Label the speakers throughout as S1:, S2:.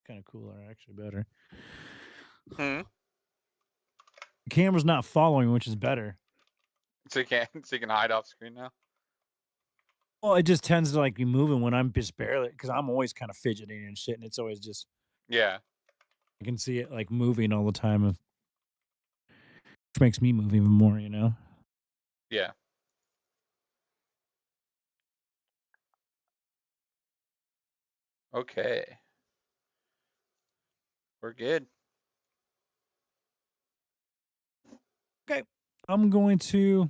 S1: kind of cooler, actually better.
S2: Hmm.
S1: The camera's not following, which is better.
S2: So you can hide off screen now.
S1: Well, it just tends to like be moving when I'm just barely because I'm always kind of fidgeting and shit, and it's always just
S2: Yeah.
S1: I can see it like moving all the time, which makes me move even more.
S2: Yeah. Okay. We're good.
S1: Okay, I'm going to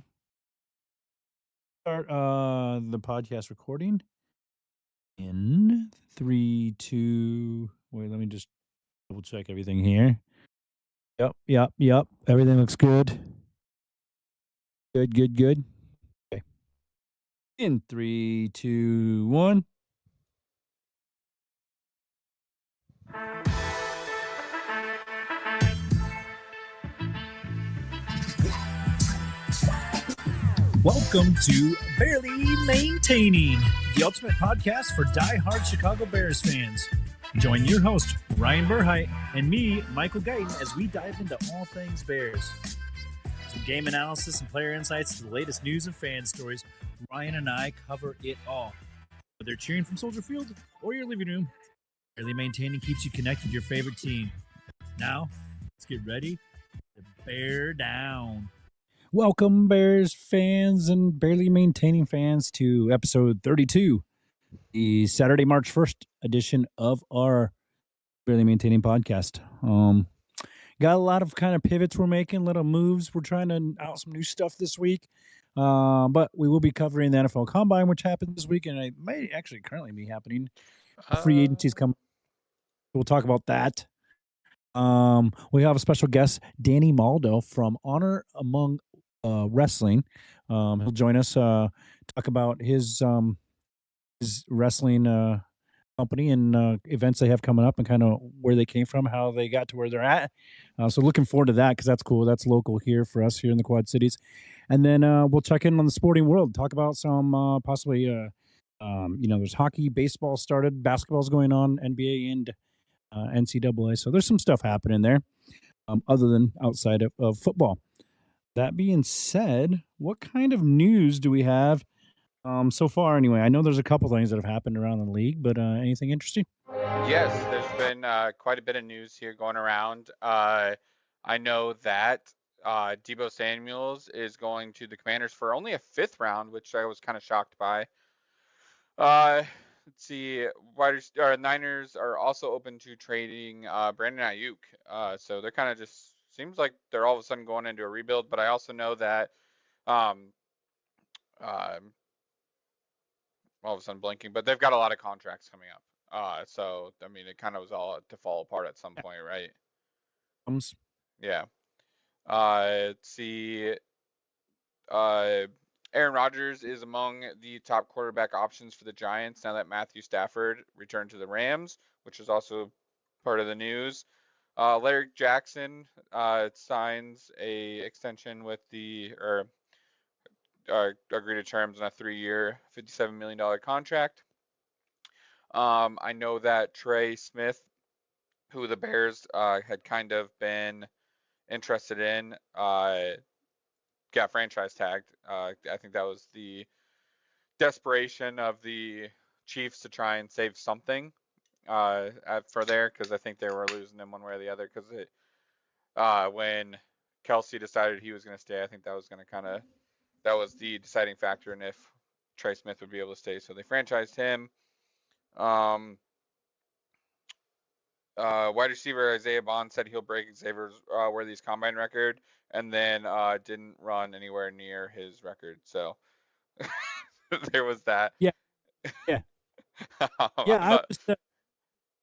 S1: start the podcast recording in three, two. Wait, let me just double check everything here. Yep. Everything looks good. Good. Okay. In three, two, one. Welcome to Barely Maintaining, the ultimate podcast for die-hard Chicago Bears fans. Join your host, Ryan Burheit, and me, Michael Guyton, as we dive into all things Bears. From game analysis and player insights to the latest news and fan stories, Ryan and I cover it all. Whether cheering from Soldier Field or your living room, Barely Maintaining keeps you connected to your favorite team. Now, let's get ready to bear down. Welcome, Bears fans and Barely Maintaining fans, to episode 32, the Saturday, March 1st edition of our Barely Maintaining podcast. Got a lot of kind of pivots we're making, little moves. We're trying to out some new stuff this week. But we will be covering the NFL Combine, which happened this week, and it may actually currently be happening. Free agencies come. We'll talk about that. We have a special guest, Danny Maldo from Honor Among Wrestling. He'll join us talk about his wrestling company and events they have coming up and kind of where they came from, how they got to where they're at. So looking forward to that because that's cool. That's local here for us here in the Quad Cities. And then we'll check in on the sporting world, talk about some possibly, there's hockey, baseball started, basketball's going on, NBA and NCAA. So there's some stuff happening there other than outside of football. That being said, what kind of news do we have so far? Anyway, I know there's a couple things that have happened around the league, but anything interesting?
S2: Yes, there's been quite a bit of news here going around. I know that Debo Samuels is going to the Commanders for only a fifth round, which I was kind of shocked by. Let's see. Niners are also open to trading Brandon Ayuk. So they're kind of just seems like they're all of a sudden going into a rebuild. But I also know that um, all of a sudden blinking, but they've got a lot of contracts coming up. So I mean, it kind of was all to fall apart at some point, right? Yeah. Let's see. Aaron Rodgers is among the top quarterback options for the Giants now that Matthew Stafford returned to the Rams, which is also part of the news. Larry Jackson signs a extension with agree to terms on a 3-year, $57 million contract. I know that Trey Smith, who the Bears had kind of been interested in, got franchise tagged. I think that was the desperation of the Chiefs to try and save something for there because I think they were losing him one way or the other because when Kelsey decided he was going to stay, I think that was going to that was the deciding factor in if Trey Smith would be able to stay. So they franchised him. Wide receiver Isaiah Bond said he'll break Xavier's Worthy's combine record, and then didn't run anywhere near his record. So there was that.
S1: Yeah. I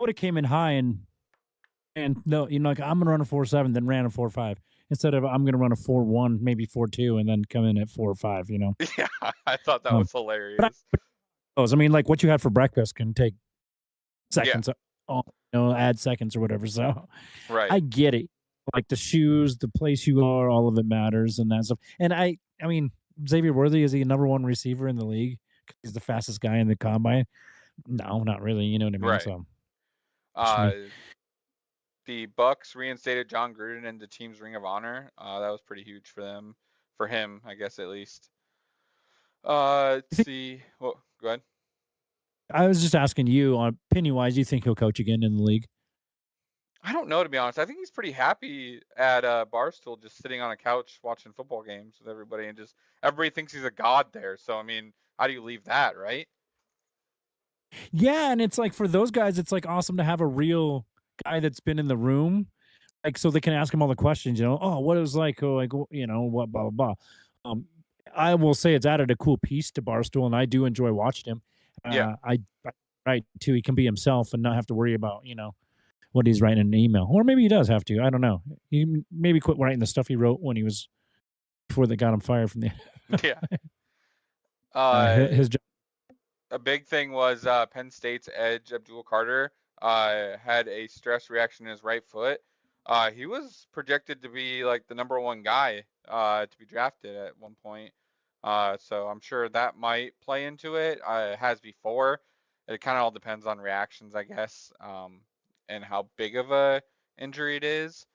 S1: would have came in high and no, like I'm gonna run a 4.7, then ran a 4.5 instead of I'm gonna run a 4.1, maybe 4.2, and then come in at 4.5.
S2: Yeah, I thought that was hilarious.
S1: I mean, like what you had for breakfast can take seconds. Add seconds or whatever. So
S2: right.
S1: I get it. Like the shoes, the place you are, all of it matters and that stuff. And I mean, Xavier Worthy, is he a number one receiver in the league? He's the fastest guy in the combine. No, not really. You know what I mean?
S2: Right.
S1: So
S2: Uh, the Bucks reinstated John Gruden in the team's Ring of Honor. That was pretty huge for them, for him, I guess at least. Let's see. Well, go ahead.
S1: I was just asking you, on opinion wise, do you think he'll coach again in the league?
S2: I don't know, to be honest. I think he's pretty happy at Barstool, just sitting on a couch watching football games with everybody, and just everybody thinks he's a god there. So I mean, how do you leave that, right?
S1: Yeah, and it's like for those guys, it's like awesome to have a real guy that's been in the room, like so they can ask him all the questions. You know, oh, what it was like, oh, like you know, what blah blah blah. I will say it's added a cool piece to Barstool, and I do enjoy watching him.
S2: Yeah,
S1: I right too. He can be himself and not have to worry about what he's writing in an email, or maybe he does have to. I don't know. He maybe quit writing the stuff he wrote when he was before they got him fired from the.
S2: yeah.
S1: His job.
S2: A big thing was Penn State's edge Abdul Carter had a stress reaction in his right foot. He was projected to be like the #1 guy to be drafted at one point. So I'm sure that might play into it. It has before. It kind of all depends on reactions, I guess, and how big of a injury it is.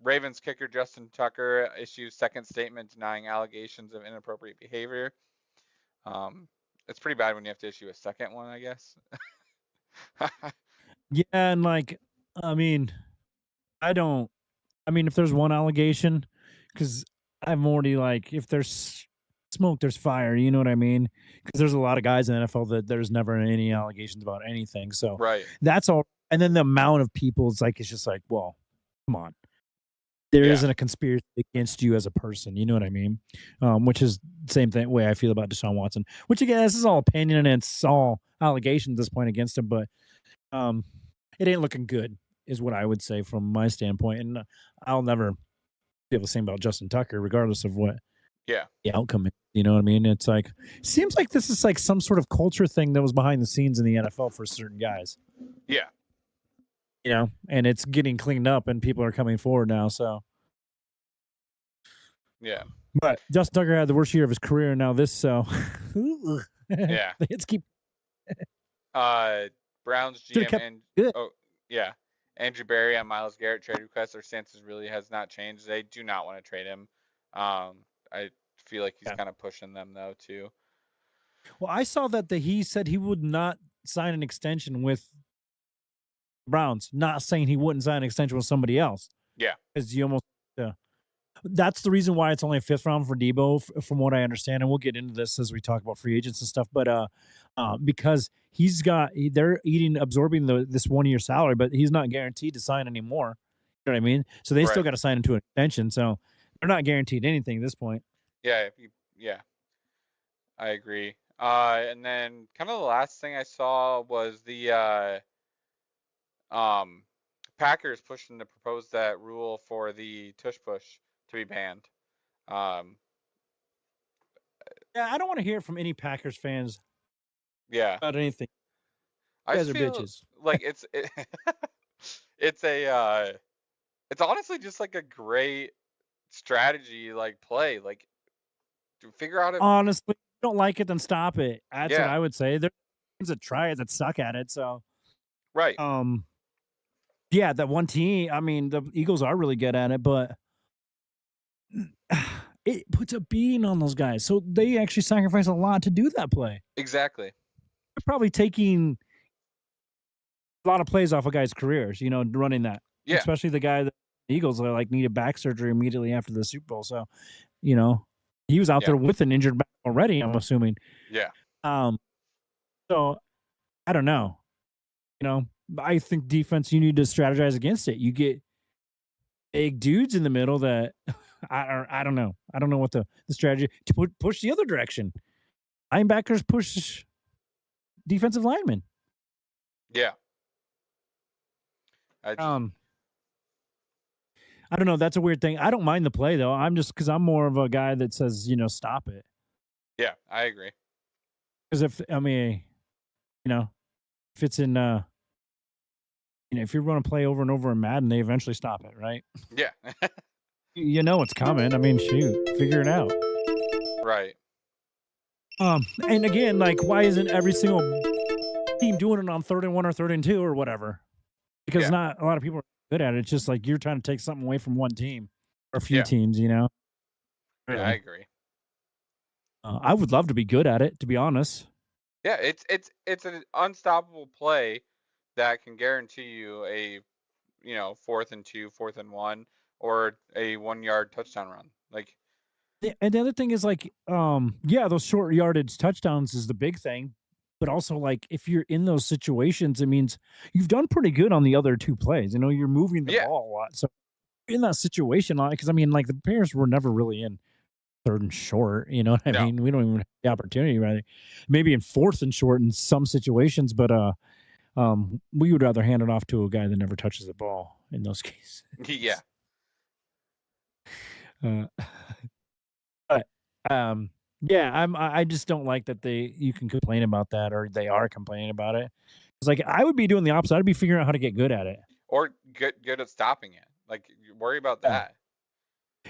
S2: Ravens kicker Justin Tucker issues second statement denying allegations of inappropriate behavior. It's pretty bad when you have to issue a second one, I guess.
S1: Yeah, and like, I mean, I don't. I mean, if there's one allegation, because I'm already like, if there's smoke, there's fire. You know what I mean? Because there's a lot of guys in the NFL that there's never any allegations about anything. So
S2: Right.
S1: that's all. And then the amount of people, it's just like, well, come on. There
S2: Yeah.
S1: isn't a conspiracy against you as a person. You know what I mean? Which is the same way I feel about Deshaun Watson. Which again, this is all opinion and it's all allegations at this point against him, but it ain't looking good, is what I would say from my standpoint. And I'll never be able to say about Justin Tucker, regardless of what
S2: Yeah.
S1: the outcome is. You know what I mean? It's like, seems like this is like some sort of culture thing that was behind the scenes in the NFL for certain guys.
S2: Yeah.
S1: You know, and it's getting cleaned up and people are coming forward now. So,
S2: yeah.
S1: But Justin Tucker had the worst year of his career. Now this, so
S2: yeah.
S1: Let's keep.
S2: Browns GM and
S1: good.
S2: Andrew Berry on Myles Garrett trade request. Their stances really has not changed. They do not want to trade him. I feel like he's kind of pushing them though too.
S1: Well, I saw that he said he would not sign an extension with Browns. Not saying he wouldn't sign an extension with somebody else.
S2: Yeah,
S1: because you almost. That's the reason why it's only a 5th round for Debo, from what I understand, and we'll get into this as we talk about free agents and stuff. But because they're absorbing this 1 year salary, but he's not guaranteed to sign anymore. You know what I mean? So they still got to sign him to an extension. So they're not guaranteed anything at this point.
S2: Yeah, I agree. And then kind of the last thing I saw was the Packers pushing to propose that rule for the tush push to be banned.
S1: Yeah, I don't want to hear from any Packers fans.
S2: Yeah,
S1: about anything.
S2: You guys are bitches. Like it's honestly just like a great strategy, like play, like to figure out.
S1: Honestly, if you don't like it, then stop it. That's what
S2: Yeah.
S1: I would say. There's teams that try it that suck at it. So,
S2: Right.
S1: Yeah, that one team. I mean, the Eagles are really good at it, but it puts a beating on those guys. So they actually sacrifice a lot to do that play.
S2: Exactly.
S1: They're probably taking a lot of plays off a guy's careers, running that.
S2: Yeah.
S1: Especially the guy that the Eagles like needed back surgery immediately after the Super Bowl. So, he was out there with an injured back already, I'm assuming.
S2: Yeah.
S1: So I don't know. I think defense, you need to strategize against it. You get big dudes in the middle that I don't know. I don't know what the strategy to push the other direction. Linebackers push defensive linemen.
S2: Yeah.
S1: I don't know. That's a weird thing. I don't mind the play though. Because I'm more of a guy that says, stop it.
S2: Yeah, I agree.
S1: Because if it's in if you run a play over and over in Madden, they eventually stop it, right?
S2: Yeah.
S1: It's coming. I mean, shoot, figure it out.
S2: Right.
S1: And again, like, why isn't every single team doing it on 3rd and 1 or 3rd and 2 or whatever. Because
S2: Yeah,
S1: not a lot of people are good at it. It's just like you're trying to take something away from one team or a few
S2: yeah,
S1: teams,
S2: yeah. I
S1: Really.
S2: agree.
S1: I would love to be good at it, to be honest.
S2: Yeah, it's an unstoppable play that can guarantee you a 4th and 2, 4th and 1, or a 1 yard touchdown run. Like,
S1: And the other thing is like, yeah, those short yardage touchdowns is the big thing. But also, like, if you're in those situations, it means you've done pretty good on the other two plays. You're moving the
S2: yeah,
S1: ball a lot. So in that situation, because I mean, like the Bears were never really in 3rd and short. You know what I
S2: no,
S1: mean? We don't even have the opportunity, right? Maybe in 4th and short in some situations, but we would rather hand it off to a guy that never touches the ball in those cases.
S2: yeah.
S1: Uh, but yeah, I just don't like that you can complain about that or they are complaining about it. It's like I would be doing the opposite. I'd be figuring out how to get good at it.
S2: Or good at stopping it. Like, you worry about
S1: Yeah.
S2: that.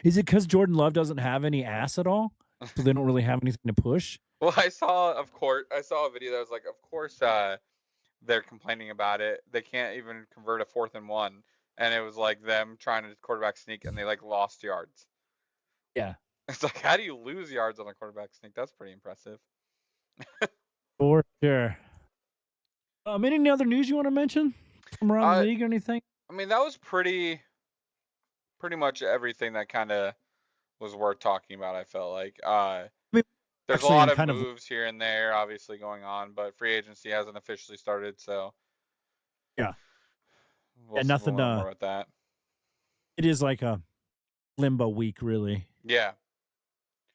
S1: Is it because Jordan Love doesn't have any ass at all? So they don't really have anything to push?
S2: Well, I saw a video that was like, of course, they're complaining about it. They can't even convert a 4th and 1, and it was like them trying to quarterback sneak, and they like lost yards.
S1: Yeah,
S2: It's like, how do you lose yards on a quarterback sneak? That's pretty impressive.
S1: for sure. Any other news you want to mention from around the
S2: Uh,
S1: league or anything?
S2: I mean, that was pretty much everything that kind of was worth talking about. I felt like
S1: I mean,
S2: there's a
S1: actually,
S2: lot
S1: in
S2: of
S1: kind of
S2: moves here and there, obviously going on, but free agency hasn't officially started, so
S1: yeah,
S2: we'll
S1: yeah,
S2: we'll
S1: nothing.
S2: learn more about that.
S1: It is like a limbo week, really.
S2: Yeah,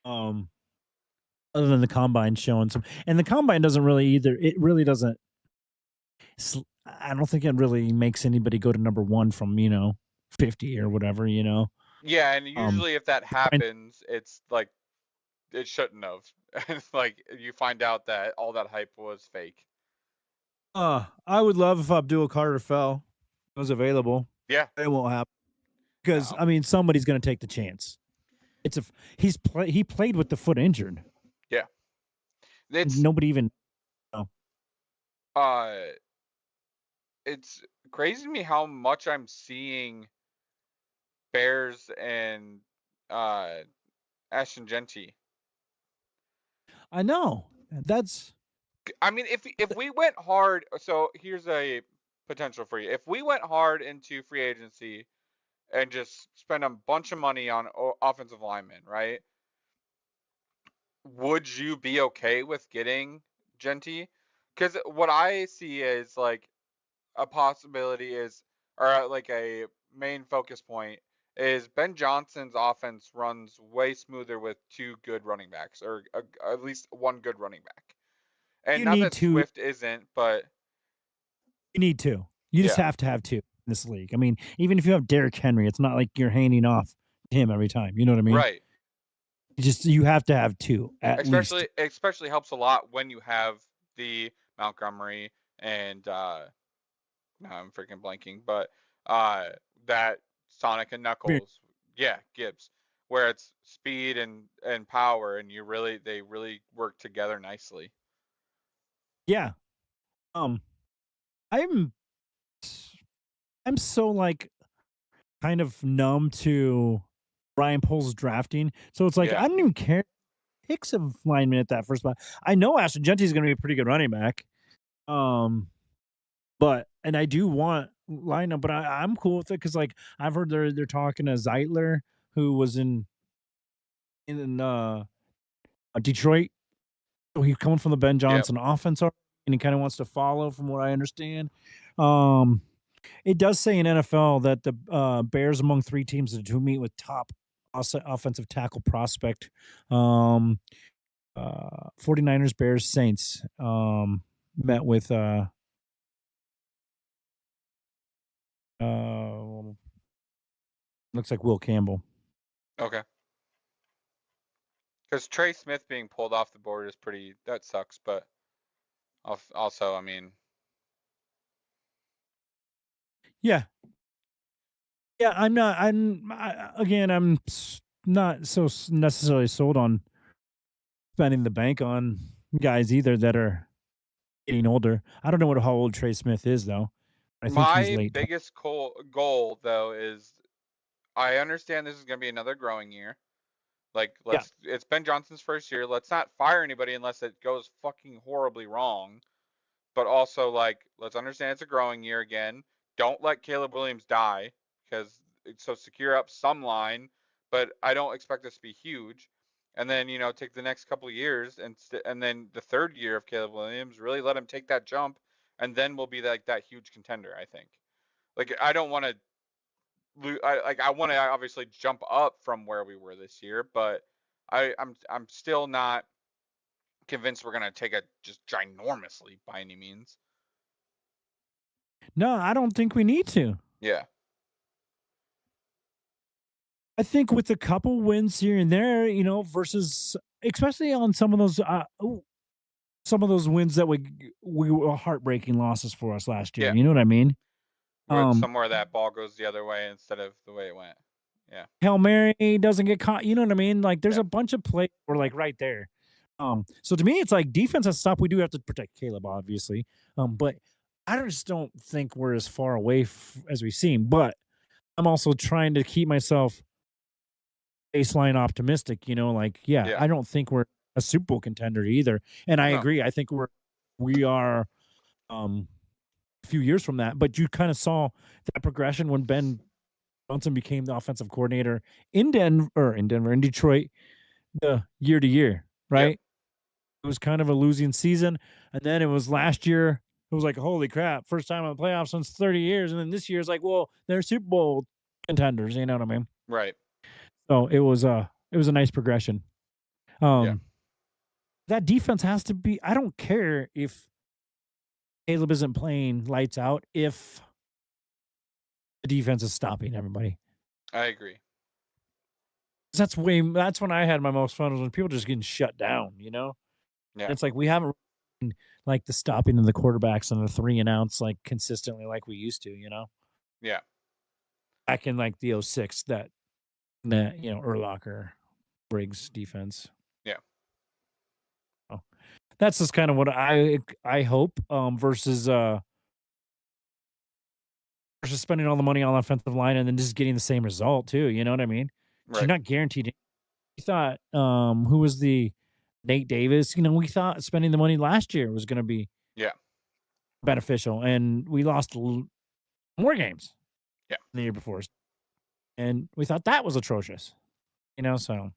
S1: Um, Other than the combine showing some, and the combine doesn't really either. It really doesn't. I don't think it really makes anybody go to number one from 50 or whatever.
S2: yeah, and
S1: Um,
S2: usually if that
S1: and,
S2: happens, it's like it shouldn't have. And like you find out that all that hype was fake.
S1: I would love if Abdul Carter fell was available.
S2: Yeah,
S1: It won't happen because
S2: no,
S1: I mean somebody's going to take the chance. It's a he played with the foot injured.
S2: yeah, it's
S1: Nobody even. Oh,
S2: uh, it's crazy to me how much I'm seeing Bears and uh Ashton Genty.
S1: I know that's
S2: I mean, if we went hard, so here's a potential for you. If we went hard into free agency and just spent a bunch of money on offensive linemen, right? Would you be okay with getting Genty? Because what I see is like a possibility is, or like a main focus point is Ben Johnson's offense runs way smoother with two good running backs, or at least one good running back. And
S1: you
S2: not
S1: need
S2: that
S1: to.
S2: Swift isn't, but
S1: You need two. You just
S2: yeah,
S1: have to have two in this league. I mean, even if you have Derrick Henry, it's not like you're handing off him every time. You know what I mean?
S2: right.
S1: You have to have two at least.
S2: Especially helps a lot when you have the Montgomery and now I'm freaking blanking, but uh that Sonic and Knuckles, yeah, Gibbs, where it's speed and power, and they really work together nicely.
S1: Yeah. Um, I'm I'm so like kind of numb to Ryan Poles drafting. So it's like
S2: Yeah,
S1: I don't even care. Picks of lineman at that first spot. I know Ashton Genty is going to be a pretty good running back. Um, but and I do want lineup, but I'm cool with it because like I've heard they're talking to Zeitler, who was in Detroit. So he's coming from the Ben
S2: yep.
S1: Johnson offense, and he kind of wants to follow, from what I understand. Um, it does say in NFL that the Bears among three teams to meet with top offensive tackle prospect. 49ers, Bears, Saints met with uh looks like Will Campbell.
S2: Okay. Because Trey Smith being pulled off the board is that sucks, but also, I mean,
S1: Yeah. Yeah, again, not so necessarily sold on spending the bank on guys either that are getting older. I don't know how old Trey Smith is though. I think he's
S2: My
S1: late 20s.
S2: biggest goal though is I understand this is going to be another growing year. Like,
S1: Yeah.
S2: it's Ben Johnson's first year. Let's not fire anybody unless it goes fucking horribly wrong. But also, like, let's understand it's a growing year again. Don't let Caleb Williams die because so secure up some line, but I don't expect this to be huge. And then, take the next couple of years and then the third year of Caleb Williams, really let him take that jump, and then we'll be like that huge contender, I think. Like, I don't want to I want to obviously jump up from where we were this year, but I'm still not convinced we're gonna take it just ginormously by any means.
S1: No, I don't think we need to.
S2: Yeah,
S1: I think with a couple wins here and there, versus especially on some of those wins that we were heartbreaking losses for us last year.
S2: yeah.
S1: You know what I mean?
S2: Where
S1: Um,
S2: somewhere that ball goes the other way instead of the way it went. Yeah,
S1: Hail Mary doesn't get caught. You know what I mean? Like there's
S2: yeah,
S1: a bunch of plays we're like right there. So to me, it's like defense has stopped. We do have to protect Caleb, obviously. But I just don't think we're as far away as we seem. But I'm also trying to keep myself baseline optimistic. Like yeah,
S2: yeah.
S1: I don't think we're a Super Bowl contender either. And I
S2: No,
S1: agree. I think we are um a few years from that. But you kind of saw that progression when Ben Johnson became the offensive coordinator in Detroit, the year to year,
S2: yep,
S1: right? It was kind of a losing season, and then it was last year. It was like, holy crap, first time in the playoffs since 30 years, and then this year is like, well, they're Super Bowl contenders. You know what I mean?
S2: right.
S1: So it was a nice progression.
S2: Yeah,
S1: Um, that defense has to be. I don't care if Caleb isn't playing lights out if the defense is stopping everybody.
S2: I agree.
S1: That's when I had my most fun was when people just getting shut down.
S2: Yeah,
S1: It's like we haven't like the stopping of the quarterbacks and the 3 and outs like consistently like we used to.
S2: yeah,
S1: Back in like the '06 that Urlacher Briggs defense.
S2: yeah,
S1: Oh, that's just kind of what I hope versus spending all the money on the offensive line and then just getting the same result too. You know what I mean? 'Cause you're
S2: right.
S1: not guaranteed. We thought who was the Nate Davis? We thought spending the money last year was going to be
S2: Yeah,
S1: beneficial, and we lost more games
S2: yeah,
S1: than the year before, and we thought that was atrocious. So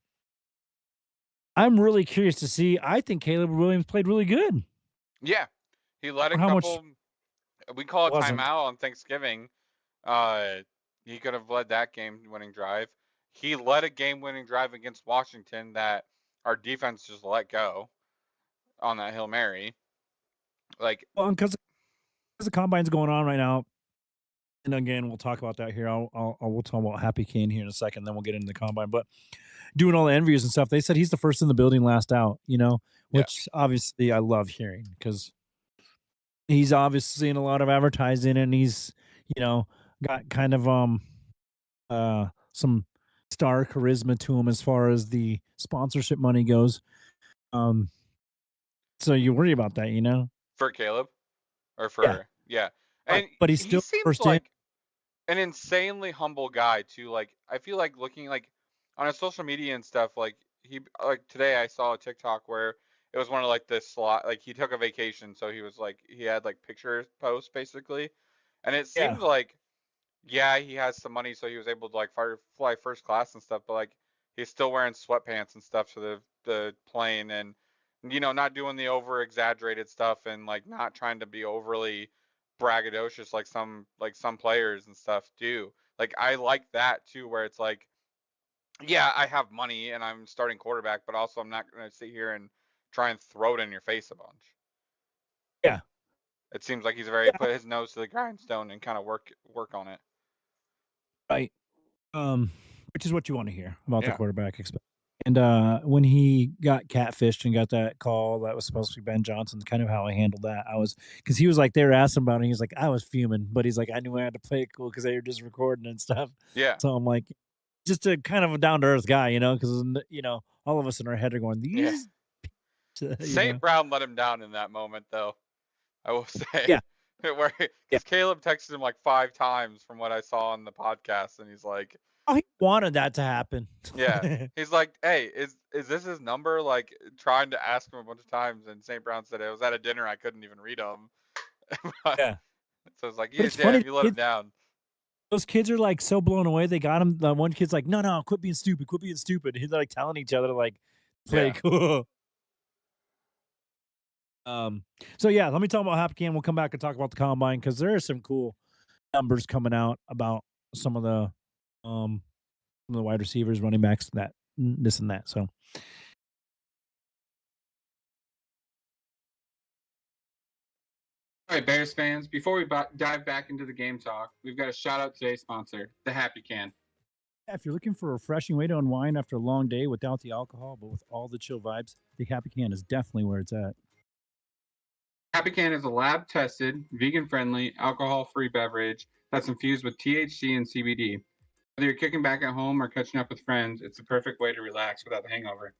S1: I'm really curious to see. I think Caleb Williams played really good.
S2: yeah. He led a
S1: How much
S2: couple. We call it
S1: wasn't?
S2: timeout on Thanksgiving. Uh, he could have led that game-winning drive. He led a game-winning drive against Washington that our defense just let go on that Hail Mary. Like,
S1: Well, because the combine's going on right now, and again, we'll talk about that here. We'll talk about Happy Kane here in a second. Then we'll get into the combine. But doing all the interviews and stuff, they said he's the first in the building, last out.
S2: yeah,
S1: Which obviously I love hearing because he's obviously in a lot of advertising, and he's you know got kind of some star charisma to him as far as the sponsorship money goes. Um, so you worry about that.
S2: for Caleb or
S1: Yeah,
S2: yeah, and
S1: but he's
S2: he
S1: still
S2: seems
S1: first in.
S2: like an insanely humble guy too. Like, I feel like looking like on his social media and stuff. Like, like today I saw a TikTok where it was one of like this slot. Like, he took a vacation, so he had like pictures posts basically, and it
S1: Yeah,
S2: seems like, yeah, he has some money, so he was able to like fly first class and stuff. But like, he's still wearing sweatpants and stuff to the plane, and not doing the over exaggerated stuff, and like not trying to be overly braggadocious like some players and stuff do. Like, I like that too, where it's like, yeah, I have money and I'm starting quarterback, but also I'm not gonna sit here and try and throw it in your face a bunch.
S1: yeah,
S2: It seems like he's very
S1: yeah.
S2: put his nose to the grindstone and kind of work on it.
S1: Right. Which is what you want to hear about the
S2: Yeah,
S1: quarterback. And when he got catfished and got that call that was supposed to be Ben Johnson, kind of how I handled that. I was because he was like they were asking about it. And he was like, I was fuming, but he's like, I knew I had to play it cool because they were just recording and stuff.
S2: yeah,
S1: So I'm like, just a kind of a down to earth guy, because all of us in our head are going
S2: yeah.
S1: these, you know.
S2: St. Brown let him down in that moment though. I will say.
S1: Yeah.
S2: Where
S1: Yeah.
S2: because Caleb texted him like 5 times from what I saw on the podcast, and he's like,
S1: Oh, he wanted that to happen.
S2: yeah, he's like, hey, is this his number? Like trying to ask him a bunch of times, and St. Brown said it was at a dinner I couldn't even read them.
S1: Yeah.
S2: So it's like,
S1: But
S2: yeah,
S1: it's funny,
S2: damn, you let him down.
S1: those kids are like so blown away. They got him. The one kid's like, "No, no, quit being stupid. Quit being stupid." He's like telling each other to like play
S2: Yeah.
S1: cool. Um. So yeah, let me talk about Happy Can. We'll come back and talk about the combine because there are some cool numbers coming out about some of um the wide receivers, running backs, that this and that. So
S3: All right, Bears fans, before we dive back into the game talk, we've got to shout out today's sponsor, the Happy Can.
S1: if you're looking for a refreshing way to unwind after a long day without the alcohol, but with all the chill vibes, the Happy Can is definitely where it's at.
S3: Happy Can is a lab-tested, vegan-friendly, alcohol-free beverage that's infused with THC and CBD. Whether you're kicking back at home or catching up with friends, it's the perfect way to relax without the hangover.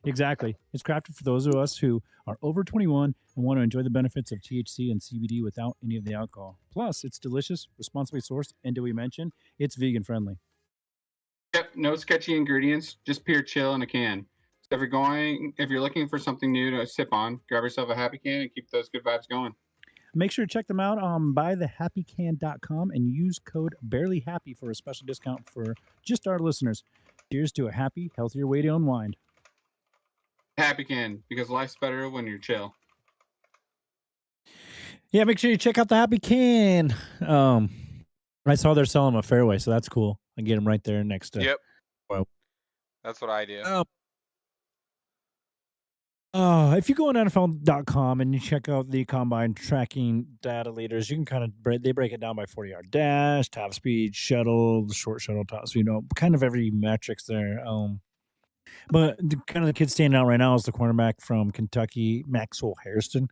S1: Exactly. It's crafted for those of us who are over 21 and want to enjoy the benefits of THC and CBD without any of the alcohol. Plus, it's delicious, responsibly sourced, and did we mention it's vegan friendly?
S3: Yep, no sketchy ingredients, just pure chill in a can. So if you're looking for something new to sip on, grab yourself a Happy Can and keep those good vibes going.
S1: Make sure to check them out on buythehappycan.com and use code barelyhappy for a special discount for just our listeners. Cheers to a happy, healthier way to unwind.
S3: Happy Can, because life's better when you're chill.
S1: Yeah, make sure you check out the Happy Can. I saw they're selling them a Fairway, so that's cool. I get them right there next to.
S2: Yep.
S1: Well,
S2: That's what I do.
S1: If you go on NFL.com and you check out the combine tracking data leaders, you can kind of they break it down by 40-yard dash, top speed, shuttle, short shuttle, top speed, kind of every metrics there. But the kid standing out right now is the cornerback from Kentucky, Maxwell Hairston.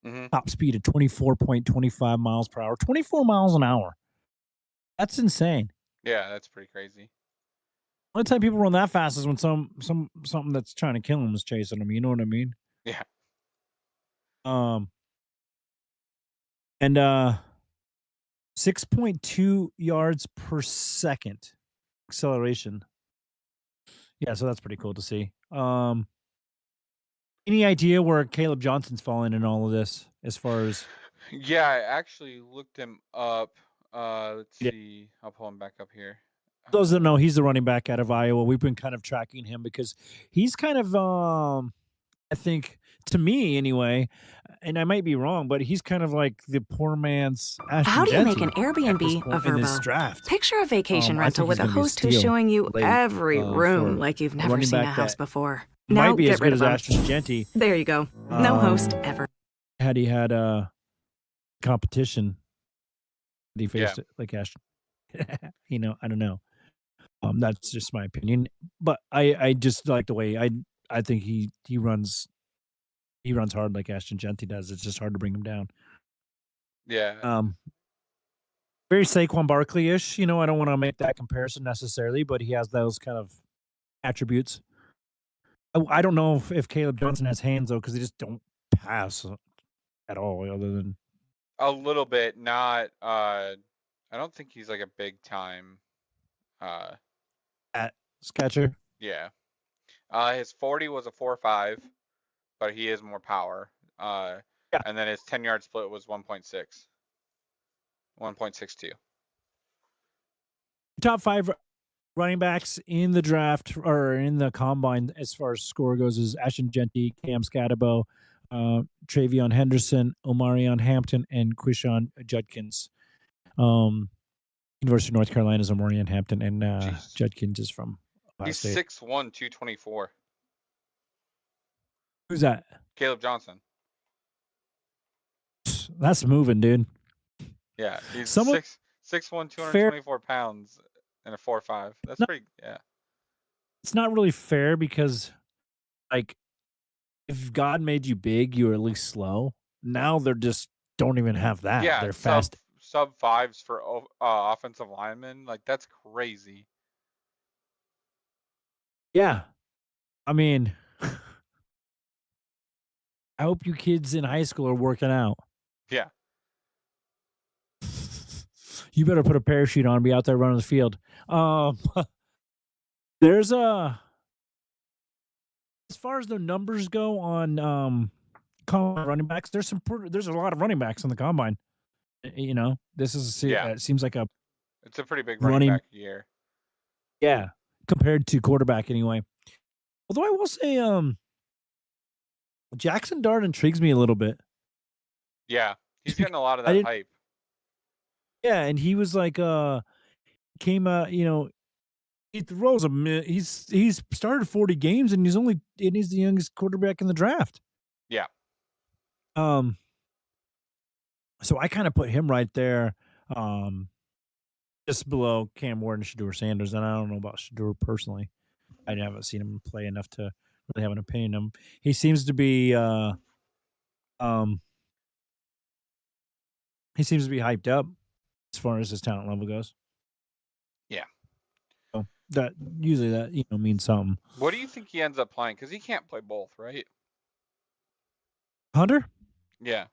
S2: Mm-hmm.
S1: Top speed of 24.25 miles per hour, 24 miles an hour. That's insane.
S2: Yeah, that's pretty crazy.
S1: The only time people run that fast is when something that's trying to kill them is chasing them. You know what I mean?
S2: Yeah.
S1: And 6.2 yards per second acceleration. Yeah, so that's pretty cool to see. Any idea where Caleb Johnson's falling in all of this as far as?
S2: Yeah, I actually looked him up. Let's see. I'll pull him back up here.
S1: Those that know, he's the running back out of Iowa. We've been kind of tracking him because he's kind of, I think, to me anyway, and I might be wrong, but he's kind of like the poor man's Ashton
S4: How do you make
S1: Genty
S4: an Airbnb a
S1: in this
S4: Verbo?
S1: draft.
S4: Picture a vacation
S1: I
S4: rental
S1: think
S4: with
S1: he's
S4: a
S1: gonna be a
S4: host who's
S1: steal
S4: showing you
S1: late,
S4: every
S1: for
S4: room like you've
S1: a
S4: never
S1: running
S4: seen a
S1: back
S4: house
S1: that
S4: before.
S1: might
S4: Now
S1: be
S4: get
S1: as
S4: rid
S1: good
S4: of
S1: as
S4: them.
S1: Ashton Genty.
S4: There you go. No host ever.
S1: Had he had competition, he faced it like Ashton. I don't know. That's just my opinion, but I just like the way I think he runs hard like Ashton Genty does. It's just hard to bring him down.
S2: Yeah.
S1: Very Saquon Barkley-ish. I don't want to make that comparison necessarily, but he has those kind of attributes. I don't know if Caleb Johnson has hands though, because they just don't pass at all. Other than
S2: a little bit, not. I don't think he's like a big time.
S1: at catcher.
S2: Yeah. His 40 was a 4.5, but he is more power. And then his 10-yard split was 1.62.
S1: Top 5 running backs in the draft or in the combine as far as score goes is Ashton Genty, Cam Scatabo, Travion Henderson, Omarion Hampton, and Quishon Judkins. University of North Carolina's Omarion Hampton, and Judkins is from Ohio
S2: He's
S1: State.
S2: 6'1", 224.
S1: Who's that?
S2: Caleb Johnson.
S1: That's moving, dude.
S2: Yeah, he's 6'1", 224 pounds and a 4.5. That's pretty. Yeah.
S1: It's not really fair because, like, if God made you big, you were at least slow. Now they're just don't even have that.
S2: Yeah,
S1: They're fast.
S2: Sub fives for offensive linemen. Like, that's crazy.
S1: Yeah. I mean, I hope you kids in high school are working out.
S2: Yeah.
S1: You better put a parachute on and be out there running the field. There's as far as the numbers go on combine running backs, there's a lot of running backs in the combine. You know, this is it seems like
S2: it's a pretty big running back year.
S1: Yeah, compared to quarterback anyway. Although I will say, Jackson Dart intrigues me a little bit.
S2: Yeah, he's getting a lot of that hype.
S1: Yeah, and he was like, came out, you know, he throws he's started 40 games and he's the youngest quarterback in the draft.
S2: Yeah.
S1: So I kind of put him right there, just below Cam Ward and Shedeur Sanders, and I don't know about Shedeur personally. I haven't seen him play enough to really have an opinion on him. He seems to be hyped up as far as his talent level goes.
S2: Yeah.
S1: So that usually means something.
S2: What do you think he ends up playing? Because he can't play both, right?
S1: Hunter?
S2: Yeah.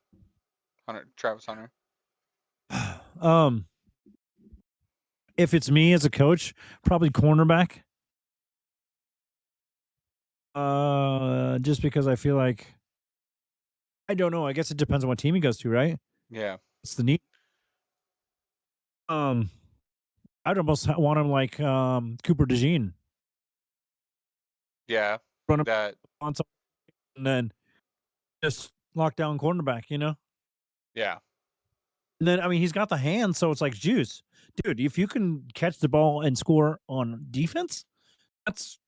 S2: Travis Hunter.
S1: If it's me as a coach, probably cornerback. Just because I feel like, I don't know. I guess it depends on what team he goes to, right?
S2: Yeah.
S1: It's the need. I'd almost want him like Cooper DeJean.
S2: Yeah.
S1: Run him
S2: that
S1: on something and then just lock down cornerback, you know?
S2: Yeah.
S1: And then, I mean, he's got the hand, so it's like juice. Dude, if you can catch the ball and score on defense, that's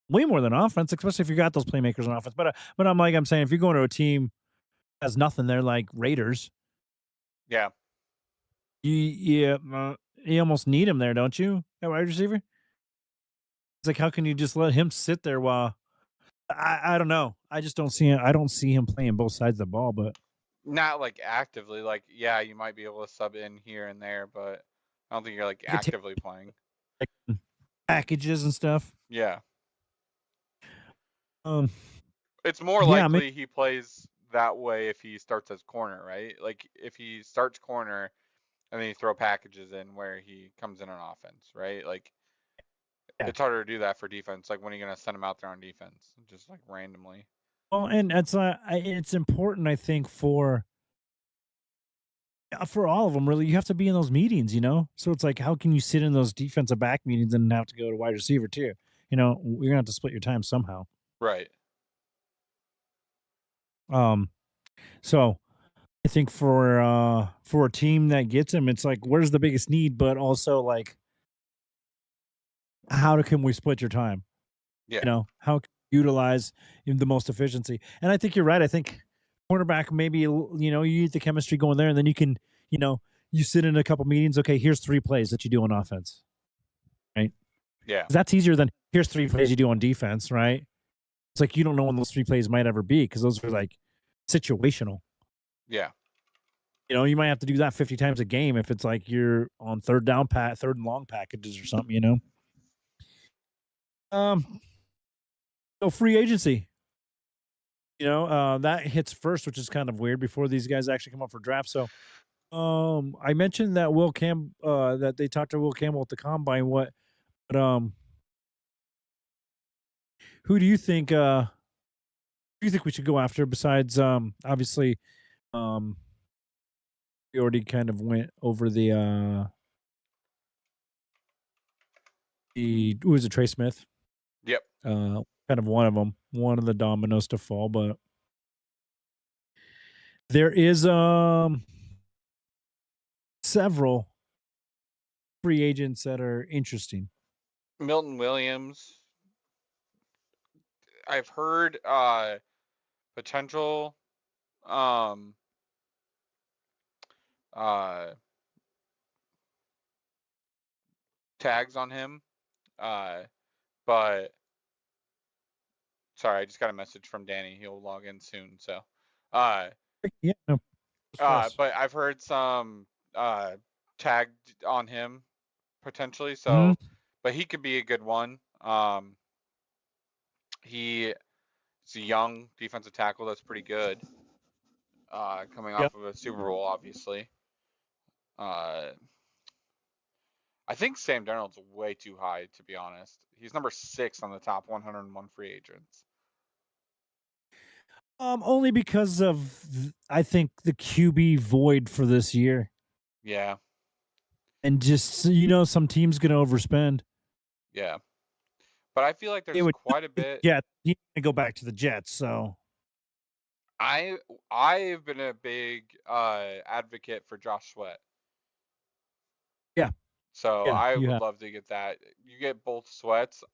S1: way more than offense, especially if you got those playmakers on offense. But I'm saying, if you're going to a team that has nothing, they're like Raiders.
S2: Yeah.
S1: You almost need him there, don't you? At wide receiver? It's like, how can you just let him sit there while I don't know. I just don't see him. I don't see him playing both sides of the ball, but
S2: not like actively. Like, yeah, you might be able to sub in here and there, but I don't think you're like actively playing.
S1: Like packages and stuff.
S2: Yeah. It's more likely he plays that way if he starts as corner, right? Like if he starts corner and then you throw packages in where he comes in on offense, right? Like it's harder to do that for defense. Like when are you gonna send him out there on defense, just like randomly?
S1: Well, and it's important, I think, for all of them. Really, you have to be in those meetings, you know. So it's like, how can you sit in those defensive back meetings and have to go to wide receiver too? You know, you're gonna have to split your time somehow.
S2: Right.
S1: So I think for a team that gets him, it's like, where's the biggest need, but also like, how can we split your time?
S2: Yeah.
S1: You know, how can you utilize the most efficiency? And I think you're right. I think cornerback, maybe, you know, you get the chemistry going there, and then you can, you know, you sit in a couple meetings. Okay, here's 3 plays that you do on offense, right?
S2: Yeah.
S1: That's easier than here's 3 plays you do on defense, right? It's like you don't know when those 3 plays might ever be because those are like situational.
S2: Yeah.
S1: You know, you might have to do that 50 times a game if it's like you're on third and long packages or something, you know? So free agency, you know, that hits first, which is kind of weird before these guys actually come up for draft. So, I mentioned that that they talked to Will Campbell at the combine. Who do you think we should go after besides, obviously, we already kind of went over who was it, Trey Smith?
S2: Yep.
S1: Kind of one of the dominoes to fall, but there is several free agents that are interesting.
S2: Milton Williams. I've heard potential tags on him. But sorry, I just got a message from Danny. He'll log in soon. So
S1: Yeah. No,
S2: but I've heard some tagged on him potentially. So
S1: Mm-hmm.
S2: but he could be a good one. He's a young defensive tackle that's pretty good. coming off of a Super Bowl, obviously. I think Sam Darnold's way too high, to be honest. He's number 6 on the top 101 free agents.
S1: Only because of I think the QB void for this year,
S2: Yeah,
S1: and just some teams gonna overspend.
S2: yeah. But I feel like
S1: It
S2: there's
S1: would
S2: quite a bit.
S1: yeah, he's gonna go back to the Jets. So
S2: I've been a big advocate for Josh Sweat.
S1: yeah,
S2: So
S1: yeah,
S2: I
S1: you
S2: would
S1: have.
S2: love to get that. You get both Sweats,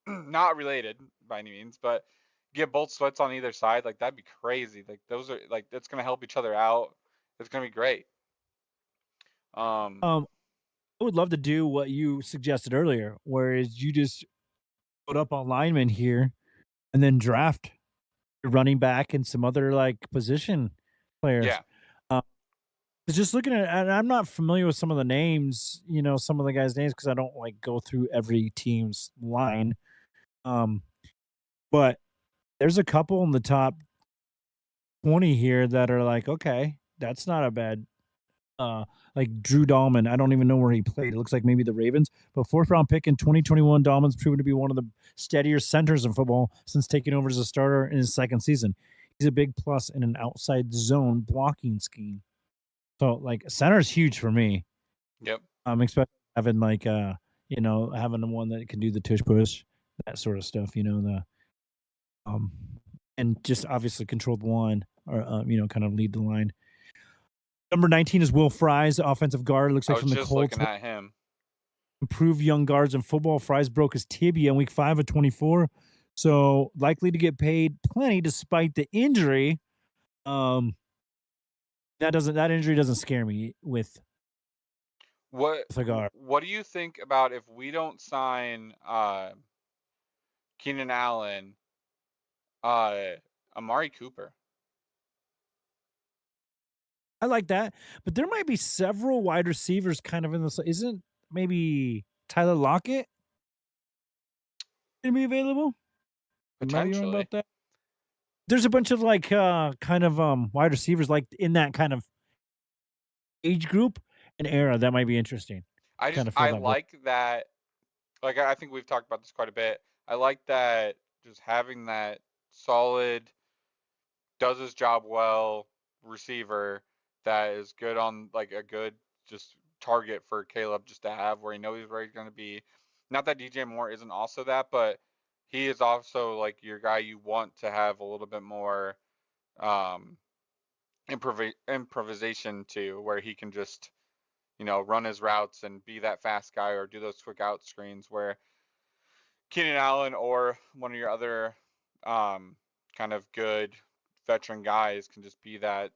S2: not related by any means, but get both Sweats on either side. Like that'd be crazy. Like those are like that's gonna help each other out. It's gonna be great.
S1: I would love to do what you suggested earlier, whereas you just put up on linemen here and then draft your running back and some other like position players.
S2: Yeah,
S1: Just looking at, and I'm not familiar with some of the names, some of the guys' names because I don't like go through every team's line. Um, but there's a couple in the top 20 here that are like, okay, that's not a bad. Like Drew Dahlman, I don't even know where he played. It looks like maybe the Ravens, but fourth round pick in 2021. Dahlman's proven to be one of the steadier centers in football since taking over as a starter in his second season. He's a big plus in an outside zone blocking scheme. So like center is huge for me.
S2: yep.
S1: Especially having like having the one that can do the tush push, that sort of stuff. Um, and just obviously controlled one or kind of lead the line. Number 19 is Will Fries, offensive guard. Looks
S2: I
S1: like
S2: was
S1: from the
S2: just
S1: Colts.
S2: looking at him.
S1: Improve young guards in football. Fries broke his tibia in week 5 of 24, so likely to get paid plenty despite the injury. That injury doesn't scare me with
S2: What
S1: a guard.
S2: what do you think about if we don't sign Keenan Allen, Amari Cooper?
S1: I like that, but there might be several wide receivers kind of in this. Isn't maybe Tyler Lockett going to be available? Am I wrong
S2: Potentially.
S1: about that? There's a bunch of like kind of wide receivers like in that kind of age group and era that might be interesting. Kind of fill
S2: I
S1: that void.
S2: like that. Like I think we've talked about this quite a bit. I like that just having that solid, does his job well receiver that is good on like a good just target for Caleb just to have where he knows where he's going to be. Not that DJ Moore isn't also that, but he is also like your guy you want to have a little bit more um, improvisation to where he can just run his routes and be that fast guy or do those quick out screens where Keenan Allen or one of your other kind of good veteran guys can just be that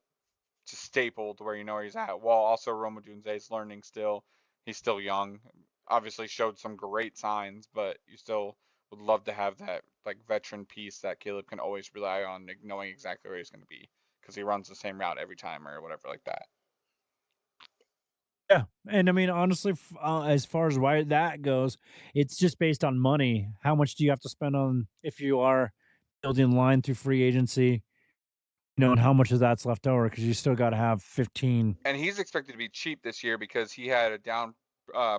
S2: just stapled where you know where he's at. While also Roma Dunze is learning still. He's still young. Obviously showed some great signs, but you still would love to have that like veteran piece that Caleb can always rely on, like, knowing exactly where he's going to be because he runs the same route every time or whatever like that.
S1: Yeah, and I mean, honestly, as far as why that goes, it's just based on money. How much do you have to spend on if you are building line through free agency? And how much of that's left over because you still got to have 15.
S2: And he's expected to be cheap this year because he had a down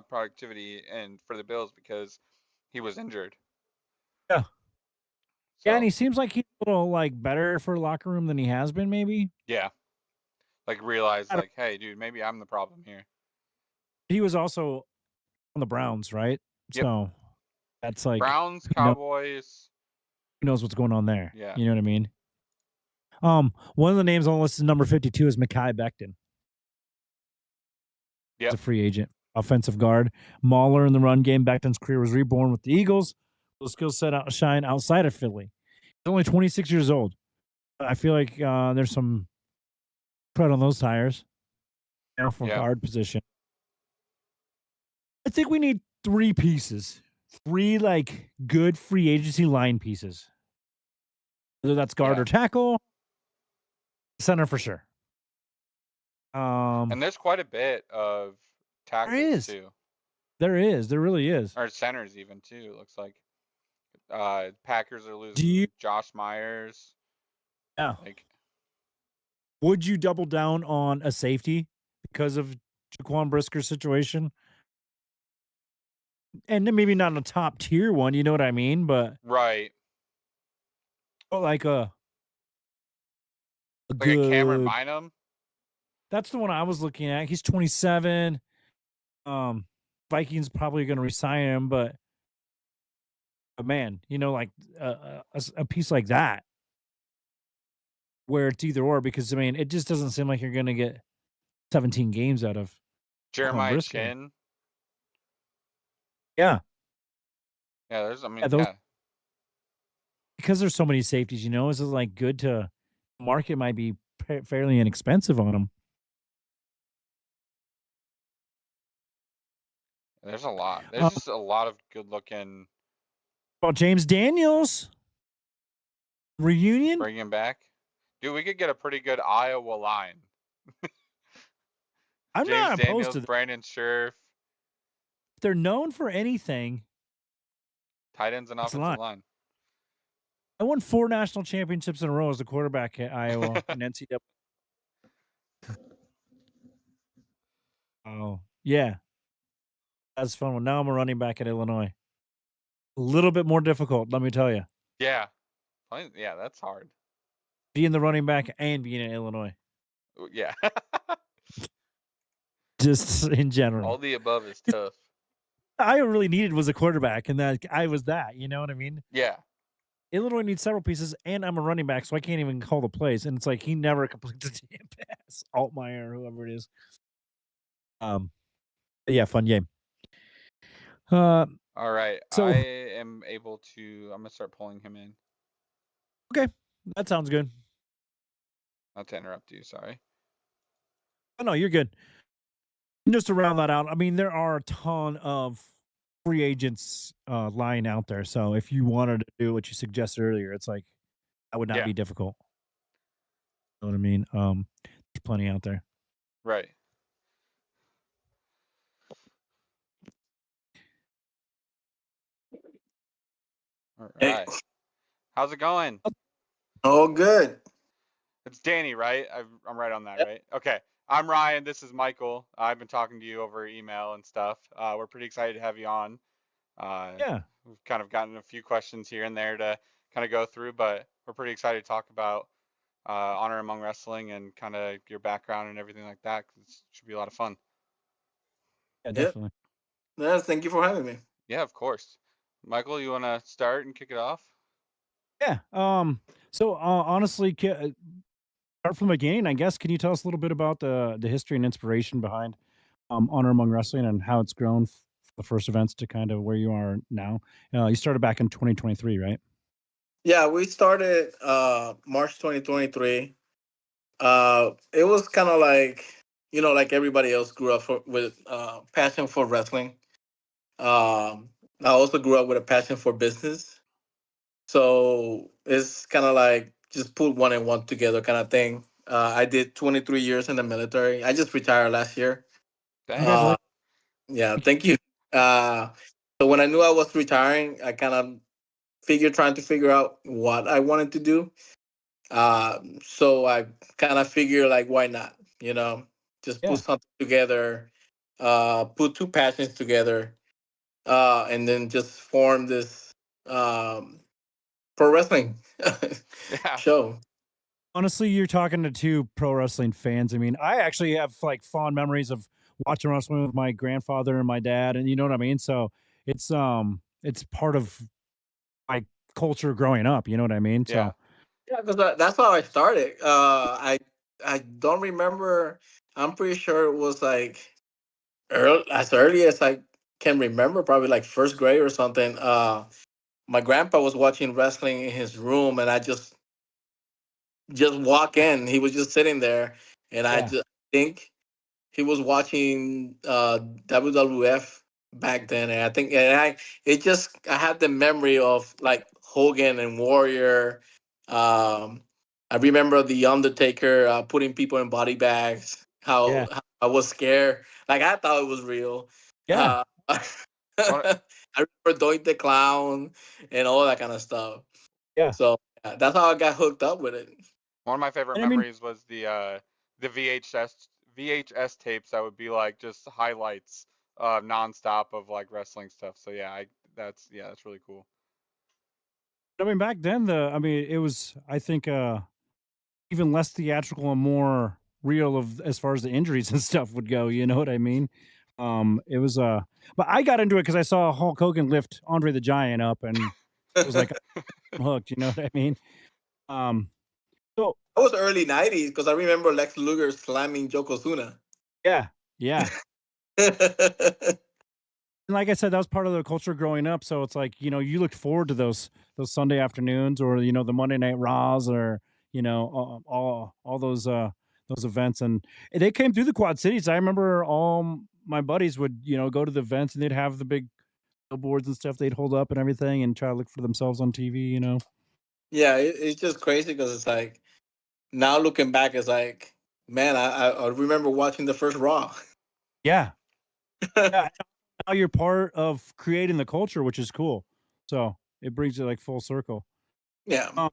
S2: productivity and for the Bills because he was injured.
S1: Yeah,
S2: So,
S1: yeah, and he seems like he's a little like better for locker room than he has been. Maybe
S2: yeah, like realized like, hey, dude, maybe I'm the problem here.
S1: he was also on the Browns, right?
S2: Yep.
S1: So that's like
S2: Browns, Cowboys.
S1: who knows what's going on there?
S2: Yeah.
S1: You know what I mean? One of the names on the list is number 52 is Mekhi Becton.
S2: Yep.
S1: He's a free agent, offensive guard. Mauler in the run game. Becton's career was reborn with the Eagles. The skill set outshine outside of Philly. He's only 26 years old. I feel like there's some tread on those tires for guard position. I think we need 3 pieces. 3 like good free agency line pieces. Whether that's guard or tackle, center for sure.
S2: And there's quite a bit of tackles too.
S1: There is. There really is.
S2: Or centers even too. It looks like Packers are losing Josh Myers.
S1: Yeah.
S2: Like
S1: Would you double down on a safety because of Jaquan Brisker's situation? And then maybe not a top tier one, you know what I mean? But
S2: Right.
S1: like a
S2: Like a Cameron
S1: good.
S2: Bynum.
S1: That's the one I was looking at. He's 27. Vikings probably going to resign him, but man, like a piece like that, where it's either or, because I mean, it just doesn't seem like you're going to get 17 games out of Jaquan
S2: Jeremiah
S1: Brisker.
S2: Chin.
S1: Yeah.
S2: Yeah, there's, I mean,
S1: Yeah, those,
S2: yeah.
S1: because there's so many safeties, is it like good to market might be fairly inexpensive on them.
S2: There's a lot. There's just a lot of good looking.
S1: About James Daniels reunion,
S2: Bring him back. Dude, we could get a pretty good Iowa line.
S1: I'm
S2: James
S1: not opposed
S2: Daniels,
S1: to that.
S2: Brandon Scherf.
S1: If they're known for anything,
S2: Tight ends and offensive line.
S1: I won 4 national championships in a row as a quarterback at Iowa and NCAA. Oh, yeah. That's a fun one. Now I'm a running back at Illinois. A little bit more difficult, let me tell you.
S2: Yeah. Yeah, that's hard.
S1: Being the running back and being in Illinois.
S2: Yeah.
S1: Just in general.
S2: All the above is tough.
S1: I really needed was a quarterback, and that I was that. You know what I mean?
S2: Yeah.
S1: Illinois needs several pieces, and I'm a running back, so I can't even call the plays. And it's like he never completes a damn pass. Altmaier, whoever it is. Yeah, fun game.
S2: All right.
S1: So
S2: I am able to. I'm gonna start pulling him in.
S1: Okay, that sounds good.
S2: Not to interrupt you. Sorry.
S1: Oh no, you're good. Just to round that out, I mean, there are a ton of free agents lying out there. So if you wanted to do what you suggested earlier, it's like that would not be difficult. You know what I mean? There's plenty out there.
S2: Right. All right. Hey. How's it going?
S5: Oh, good.
S2: It's Danny, right? I'm right on that, right? Okay. I'm Ryan. This is Michael. I've been talking to you over email and stuff. We're pretty excited to have you on.
S1: Yeah.
S2: We've kind of gotten a few questions here and there to kind of go through, but we're pretty excited to talk about Honor Among Wrestling and kind of your background and everything like that. 'Cause it should be a lot of fun.
S1: Yeah, definitely.
S5: Yes, thank you for having me.
S2: Yeah, of course. Michael, you want to start and kick it off?
S1: Yeah. So honestly, start from the beginning, I guess. Can you tell us a little bit about the history and inspiration behind Honor Among Wrestling and how it's grown from the first events to kind of where you are now? You started back in 2023, right?
S5: Yeah, we started March 2023. It was kind of like, like everybody else grew up with passion for wrestling. I also grew up with a passion for business. So it's kind of like just put one and one together kind of thing. I did 23 years in the military. I just retired last year.
S1: Congratulations.
S5: Yeah, thank you. So when I knew I was retiring, I kind of trying to figure out what I wanted to do. So I kind of figured like, why not? Just put something together, put two passions together, and then just form this pro wrestling show.
S1: Honestly, you're talking to 2 pro wrestling fans. I mean, I actually have like fond memories of watching wrestling with my grandfather and my dad, and you know what I mean? So it's part of my culture growing up, you know what I mean? So
S5: yeah, because that's how I started. I don't remember. I'm pretty sure it was like as early as I can remember, probably like first grade or something. My grandpa was watching wrestling in his room, and I just walk in. He was just sitting there, and I just think he was watching WWF back then, and I think, I had the memory of like Hogan and Warrior. I remember the Undertaker putting people in body bags. How I was scared, like I thought it was real.
S1: Yeah.
S5: I remember Doink the Clown and all that kind of stuff.
S1: Yeah.
S5: So that's how I got hooked up with it.
S2: One of my favorite
S1: And I mean,
S2: memories was the VHS tapes that would be like just highlights nonstop of like wrestling stuff. So yeah, that's really cool.
S1: back then it was, I think, even less theatrical and more real of as far as the injuries and stuff would go. You know what I mean? It was but I got into it because I saw Hulk Hogan lift Andre the Giant up, and it was like I'm hooked. You know what I mean? Um, so
S5: That was early '90s because I remember Lex Luger slamming Yokozuna.
S1: yeah, yeah. And like I said, that was part of the culture growing up. So it's like, you looked forward to those Sunday afternoons, or the Monday Night Raws, or all those events, and they came through the Quad Cities. I remember all my buddies would go to the events, and they'd have the big billboards and stuff they'd hold up and everything, and try to look for themselves on TV.
S5: Yeah, it's just crazy because it's like now looking back, it's like, man, I remember watching the first Raw.
S1: Yeah, yeah. Now you're part of creating the culture, which is cool. So it brings it like full circle.
S5: Yeah.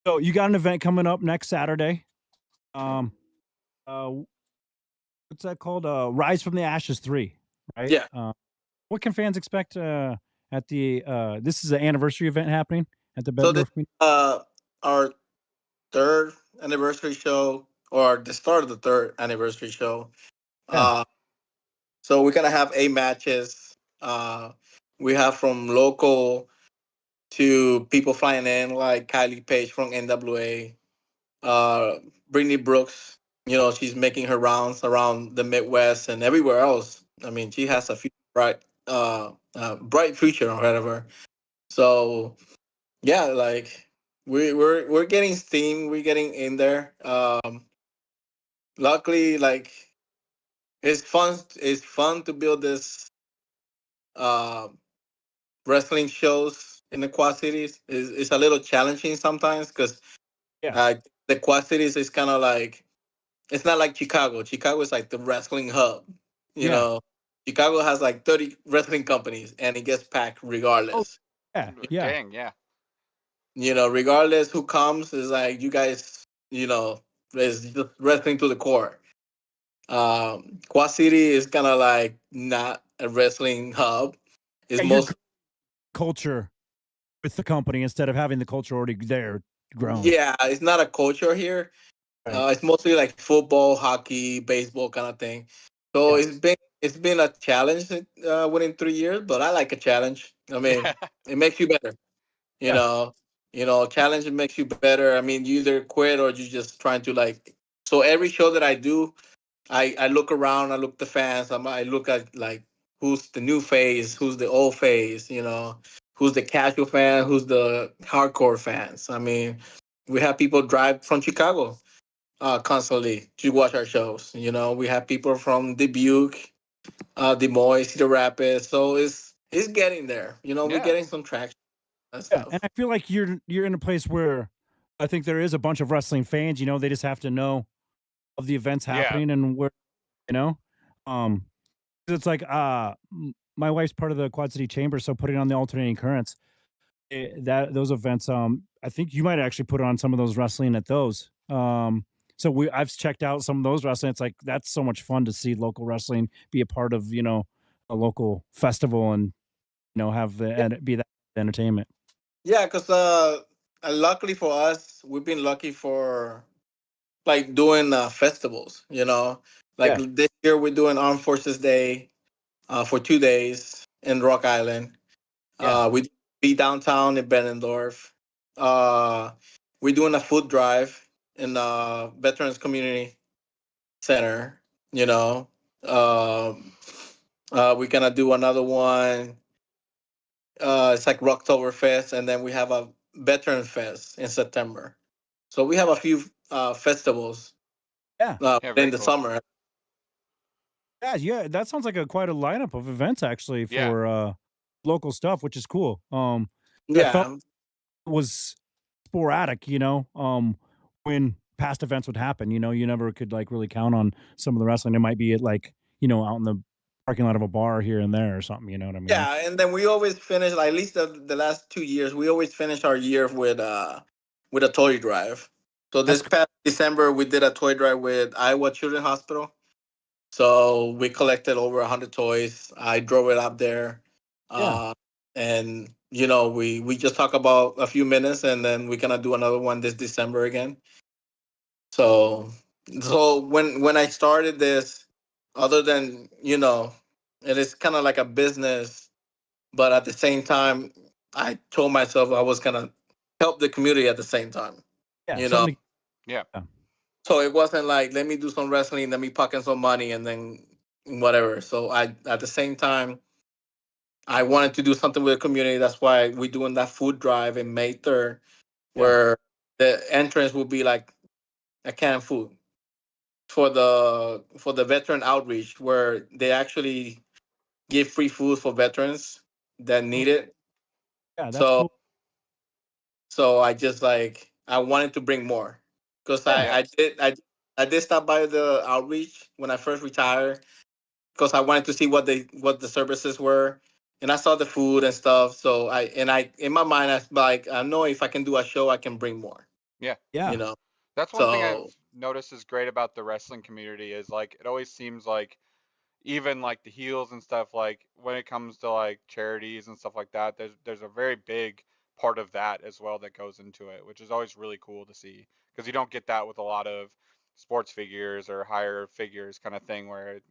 S1: So you got an event coming up next Saturday. Um, uh, what's that called? Rise from the Ashes 3, right?
S5: Yeah.
S1: What can fans expect at the this is an anniversary event happening at the
S5: So this
S1: Bettendorf Community?
S5: our third anniversary show, or the start of the third anniversary show.
S1: Yeah.
S5: So we're gonna have 8 matches. We have from local to people flying in, like Kylie Page from NWA, Brittany Brooks. She's making her rounds around the Midwest and everywhere else. I mean, she has a bright future or whatever. So yeah, like we're getting steam. We're getting in there. Luckily, like it's fun. It's fun to build this uh, wrestling shows in the Quad Cities. It's a little challenging sometimes because
S1: Yeah.
S5: the Quad Cities is kind of like, it's not like Chicago. Chicago is like the wrestling hub. You
S1: Yeah.
S5: know, Chicago has like 30 wrestling companies and it gets packed
S1: Oh,
S5: regardless.
S1: yeah. Yeah.
S2: Dang, yeah.
S5: Regardless who comes, is like you guys, is just wrestling to the core. Quad City is kind of like not a wrestling hub. It's
S1: Yeah, your
S5: most
S1: culture with the company instead of having the culture already there grown.
S5: Yeah, it's not a culture here.
S1: Right.
S5: It's mostly like football, hockey, baseball kind of thing. So
S1: Yeah.
S5: it's been a challenge within 3 years, but I like a challenge. I mean, it makes you better. You
S1: Yeah.
S5: know, challenge makes you better. I mean, you either quit or you just trying to like. So every show that I do, I look around, I look the fans, I look at like who's the new phase, who's the old phase, who's the casual fan, who's the hardcore fans. I mean, we have people drive from Chicago constantly to watch our shows. We have people from Dubuque, Des Moines, Cedar Rapids. So it's getting there. We're
S2: Yeah.
S5: getting some traction and
S1: Yeah. And
S5: stuff.
S1: I feel like you're in a place where I think there is a bunch of wrestling fans. They just have to know of the events
S2: Yeah.
S1: happening and where, you know, um, it's like my wife's part of the Quad City Chamber, so putting on the alternating currents, that those events, I think you might actually put on some of those wrestling at those. So I've checked out some of those wrestling. It's like that's so much fun to see local wrestling be a part of a local festival, and have and be that entertainment.
S5: Yeah, because luckily for us, we've been lucky for like doing festivals. Like
S1: Yeah,
S5: this year we're doing Armed Forces Day for 2 days in Rock Island.
S1: yeah,
S5: We be downtown in Benendorf. Uh, we're doing a food drive in the Veterans Community Center. You know, um, we're gonna do another one. It's like Rocktoberfest, and then we have a Veteran Fest in September. So we have a few festivals
S1: yeah,
S2: Yeah,
S5: in
S2: very
S5: the
S2: cool.
S5: summer.
S1: yeah. That sounds like quite a lineup of events actually
S2: Yeah.
S1: for local stuff, which is cool. I felt
S5: Yeah,
S1: it was sporadic, when past events would happen. You never could like really count on some of the wrestling. It might be at like out in the parking lot of a bar here and there or something. You know what I mean?
S5: yeah, and then we always finish, like, at least the last 2 years. We always finish our year with a toy drive. So
S1: That's
S5: this past December, we did a toy drive with Iowa Children's Hospital. So we collected over 100 toys. I drove it up there,
S1: Yeah.
S5: and we just talk about a few minutes, and then we're gonna do another one this December again. So when I started this, other than it is kind of like a business, but at the same time, I told myself I was gonna help the community at the same time.
S1: Yeah.
S5: You know,
S1: Something.
S2: Yeah.
S5: so it wasn't like let me do some wrestling, let me pocket some money, and then whatever. So I at the same time I wanted to do something with the community. That's why we're doing that food drive in May 3rd,
S1: Yeah.
S5: where the entrance will be like a canned food for the veteran outreach, where they actually give free food for veterans that need it.
S1: Yeah. That's
S5: So
S1: cool.
S5: so I just like I wanted to bring more because
S1: Yeah.
S5: I did stop by the outreach when I first retired because I wanted to see what the services were, and I saw the food and stuff. So I in my mind I was like I know if I can do a show I can bring more.
S2: Yeah.
S5: You
S1: Yeah.
S5: know.
S2: That's one thing I've
S5: So
S2: noticed is great about the wrestling community is like it always seems like even like the heels and stuff like when it comes to like charities and stuff like that there's a very big part of that as well that goes into it, which is always really cool to see because you don't get that with a lot of sports figures or higher figures kind of thing where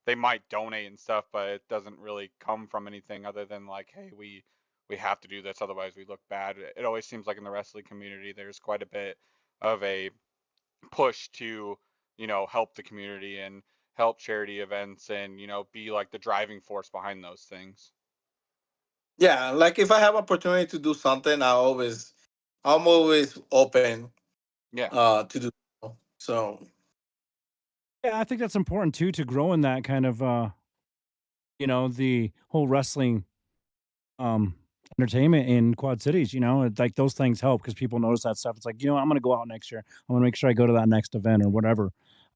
S2: they might donate and stuff but it doesn't really come from anything other than like hey we have to do this otherwise we look bad. It always seems like in the wrestling community there's quite a bit of a push to help the community and help charity events and be like the driving force behind those things.
S5: yeah, like if I have opportunity to do something, I'm always open
S2: Yeah.
S5: to do so. So
S1: Yeah. I think that's important too to grow in that kind of the whole wrestling um entertainment in Quad Cities. Like those things help because people notice that stuff. It's like I'm gonna go out next year. I'm gonna make sure I go to that next event or whatever.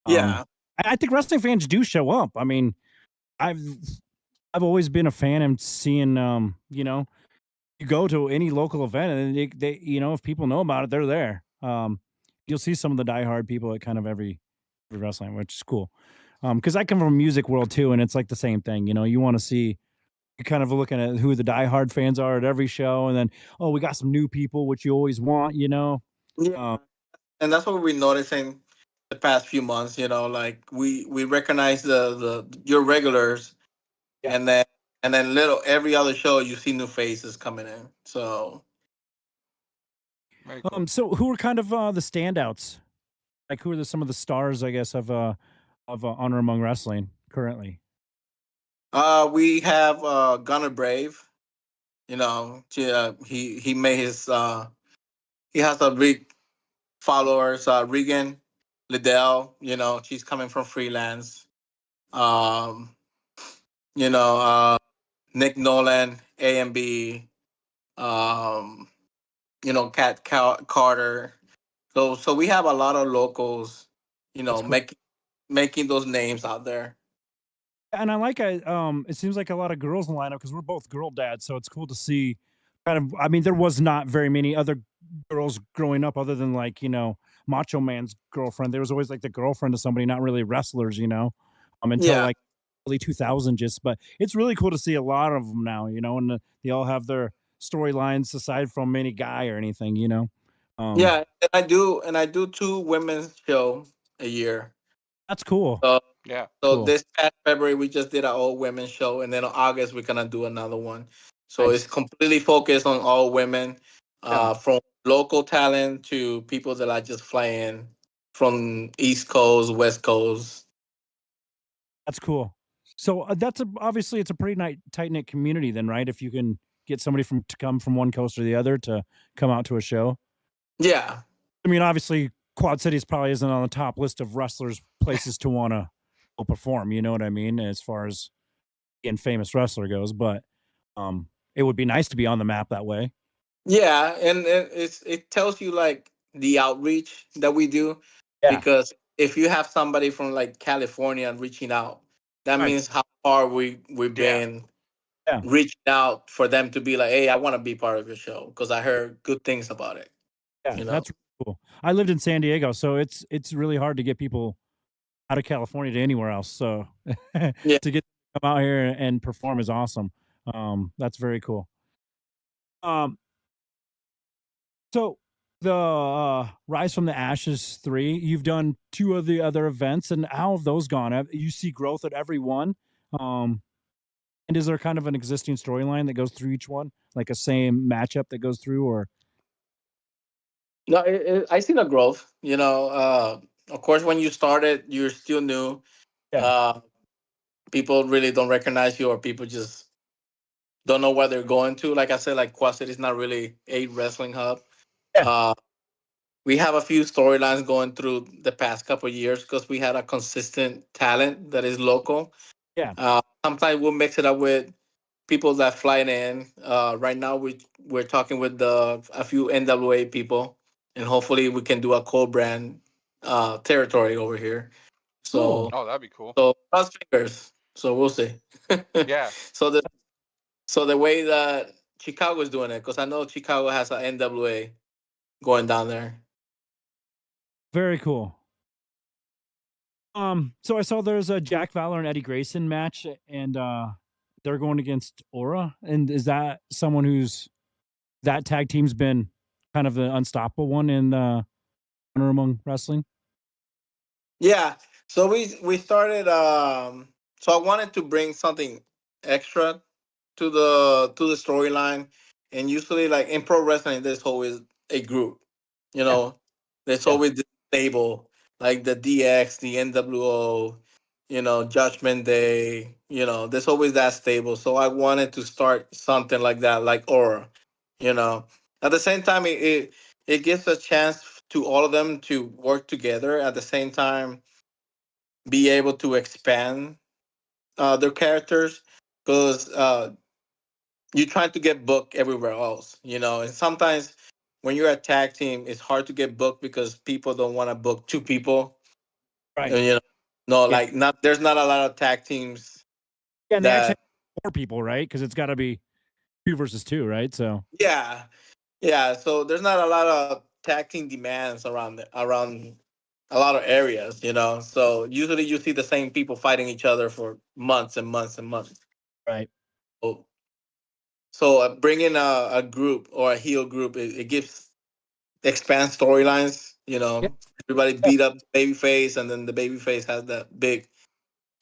S1: Um,
S5: yeah,
S1: I think wrestling fans do show up. I mean, I've I've always been a fan and seeing you go to any local event and they if people know about it, they're there. You'll see some of the diehard people at kind of every wrestling, which is cool. Because I come from a music world too, and it's like the same thing. You want to see you're kind of looking at who the diehard fans are at every show, and then we got some new people, which you always want.
S5: yeah,
S1: Um,
S5: and that's what we're noticing the past few months. Like we recognize the your regulars,
S1: yeah.
S5: and then little every other show you see new faces coming in. So
S2: Very cool.
S1: So who are kind of the standouts? Like who are some of the stars, I guess, of Honor Among Wrestling currently?
S5: we have Gunner Brave. He made his he has a big followers. Regan Liddell. She's coming from freelance. Um, you know, uh, Nick Nolan, AMB. Um, Cat Carter. So we have a lot of locals.
S1: That's cool.
S5: Making those names out there.
S1: And I like it seems like a lot of girls in the lineup because we're both girl dads, so it's cool to see kind of I mean, there was not very many other girls growing up other than like, Macho Man's girlfriend. There was always like the girlfriend of somebody, not really wrestlers. Until
S5: Yeah,
S1: like early 2000 just but it's really cool to see a lot of them now, and they all have their storylines aside from any guy or anything. Um,
S5: yeah, and I do two women's show a year.
S1: that's cool.
S5: So
S2: Yeah.
S5: so
S1: Cool.
S5: this past February we just did our all women show, and then in August we're gonna do another one. So
S1: Nice.
S5: it's completely focused on all women,
S1: Yeah.
S5: from local talent to people that I just fly in from East Coast, West Coast.
S1: That's cool. So obviously it's a pretty tight knit community then, right? If you can get somebody to come from one coast or the other to come out to a show.
S5: Yeah,
S1: I mean, obviously Quad Cities probably isn't on the top list of wrestlers places to want to go perform. You know what I mean? As far as being famous wrestler goes, but it would be nice to be on the map that way.
S5: yeah, and it tells you like the outreach that we do,
S1: Yeah.
S5: because if you have somebody from like California reaching out, that
S1: Right.
S5: means how far we've
S2: Yeah.
S5: been
S1: Yeah.
S5: reaching out for them to be like, hey, I want to be part of your show because I heard good things about it.
S1: Yeah.
S5: You know.
S1: That's Cool. I lived in San Diego, so it's really hard to get people out of California to anywhere else. So
S5: Yeah.
S1: to get to come out here and perform is awesome. That's very cool. Um, so the Rise from the Ashes 3, you've done two of the other events, and how have those gone? You see growth at every one? Um, and is there kind of an existing storyline that goes through each one, like a same matchup that goes through, or
S5: No, I see the growth. Of course, when you started, you're still new.
S1: yeah,
S5: Uh, People really don't recognize you, or people just don't know where they're going to. Like I said, like Quad City is not really a wrestling hub.
S1: yeah,
S5: Uh, we have a few storylines going through the past couple of years because we had a consistent talent that is local.
S1: yeah,
S5: Sometimes we'll mix it up with people that fly in. Right now, we're talking with a few NWA people, and hopefully we can do a co-brand territory over here.
S1: cool,
S5: So,
S2: Oh, that'd be cool.
S5: so cross fingers. So we'll see.
S2: Yeah.
S5: so the so the way that Chicago is doing it, because I know Chicago has an NWA going down there.
S1: very cool. So I saw there's a Jack Fowler and Eddie Grayson match, and they're going against Aura. And is that someone who's that tag team's been kind of the unstoppable one in Honor Among Wrestling?
S5: Yeah. So we started. So I wanted to bring something extra to the storyline, and usually, like in pro wrestling, there's always a group. You
S1: Yeah,
S5: know, there's
S1: yeah,
S5: always this stable, like the DX, the NWO. Judgment Day. There's always that stable. So I wanted to start something like that, like Aura. You know, at the same time, it gives a chance to all of them to work together at the same time, be able to expand their characters, because you try to get booked everywhere else, and sometimes when you're a tag team, it's hard to get booked because people don't want to book two people.
S1: right.
S5: No,
S1: Yeah,
S5: like, not there's not a lot of tag teams
S1: yeah, and they actually
S5: that.
S1: have 4 people, right? Because it's got to be 2 versus 2, right? So
S5: Yeah, yeah. So there's not a lot of tag team demands around a lot of areas, so usually you see the same people fighting each other for months and months and months.
S1: right,
S5: So bringing a group or a heel group, it gives expand storylines.
S1: yeah,
S5: Everybody
S1: yeah.
S5: beat up the babyface, and then the babyface has that big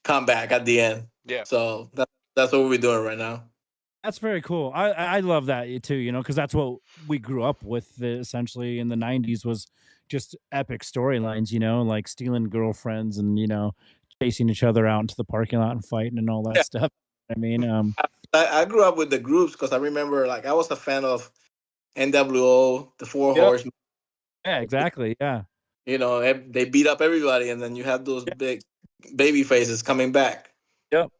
S5: comeback at the end.
S2: Yeah.
S5: So that's what we're doing right now.
S1: That's very cool. I love that too, because that's what we grew up with essentially in the 90s was just epic storylines, like stealing girlfriends and, chasing each other out into the parking lot and fighting and all that
S5: Yeah,
S1: stuff. I mean,
S5: I grew up with the groups because I remember, like, I was a fan of NWO, the Four
S1: yep.
S5: Horsemen.
S1: Yeah, exactly. Yeah.
S5: They beat up everybody, and then you have those
S1: Yeah.
S5: big baby faces coming back.
S1: Yep.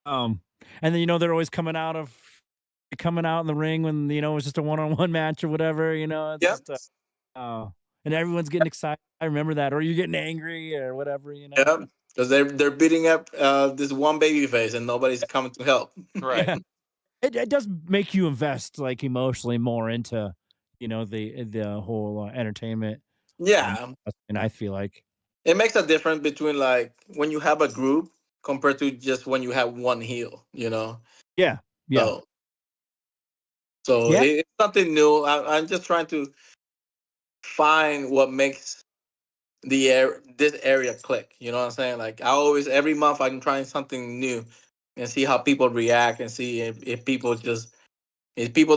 S1: And then, they're always coming out in the ring when, it's just a one-on-one match or whatever, it's
S5: Yep,
S1: just and everyone's getting excited. I remember that. Or you're getting angry or whatever,
S5: yep. Because they're beating up this one baby face, and nobody's coming to help.
S2: Right.
S1: Yeah. It does make you invest like emotionally more into, the whole entertainment.
S5: Yeah,
S1: And I feel like,
S5: it makes a difference between, like, when you have a group compared to just when you have one heel.
S1: yeah, yeah,
S5: So
S1: yeah,
S5: it's something new. I'm just trying to find what makes this area click. You know what I'm saying? Like, I always, every month, I'm trying something new and see how people react, and see if people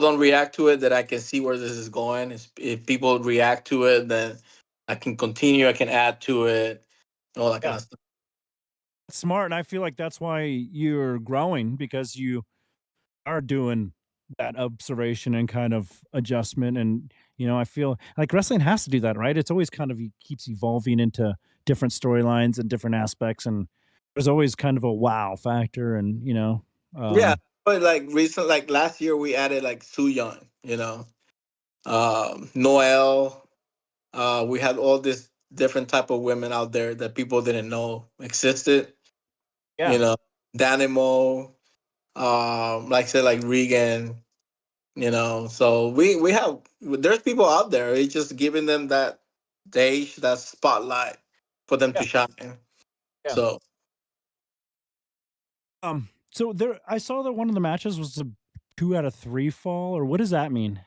S5: don't react to it, then I can see where this is going. If people react to it, then I can continue. I can add to it, all that kind
S1: yeah.
S5: of stuff.
S1: Smart, and I feel like that's why you're growing because you are doing that observation and kind of adjustment. And I feel like wrestling has to do that, right? It's always kind of keeps evolving into different storylines and different aspects, and there's always kind of a wow factor. And
S5: Yeah,
S1: um,
S5: but like last year, we added like Su Young, Noel. We had all this different type of women out there that people didn't know existed. You
S1: yeah,
S5: know, Danimo, like I said, like Regan, So we have there's people out there. It's just giving them that stage, that spotlight for them to
S1: Yeah.
S5: shine.
S1: Yeah.
S5: So
S1: So there, I saw that one of the matches was a 2 out of 3 fall, or what does that mean?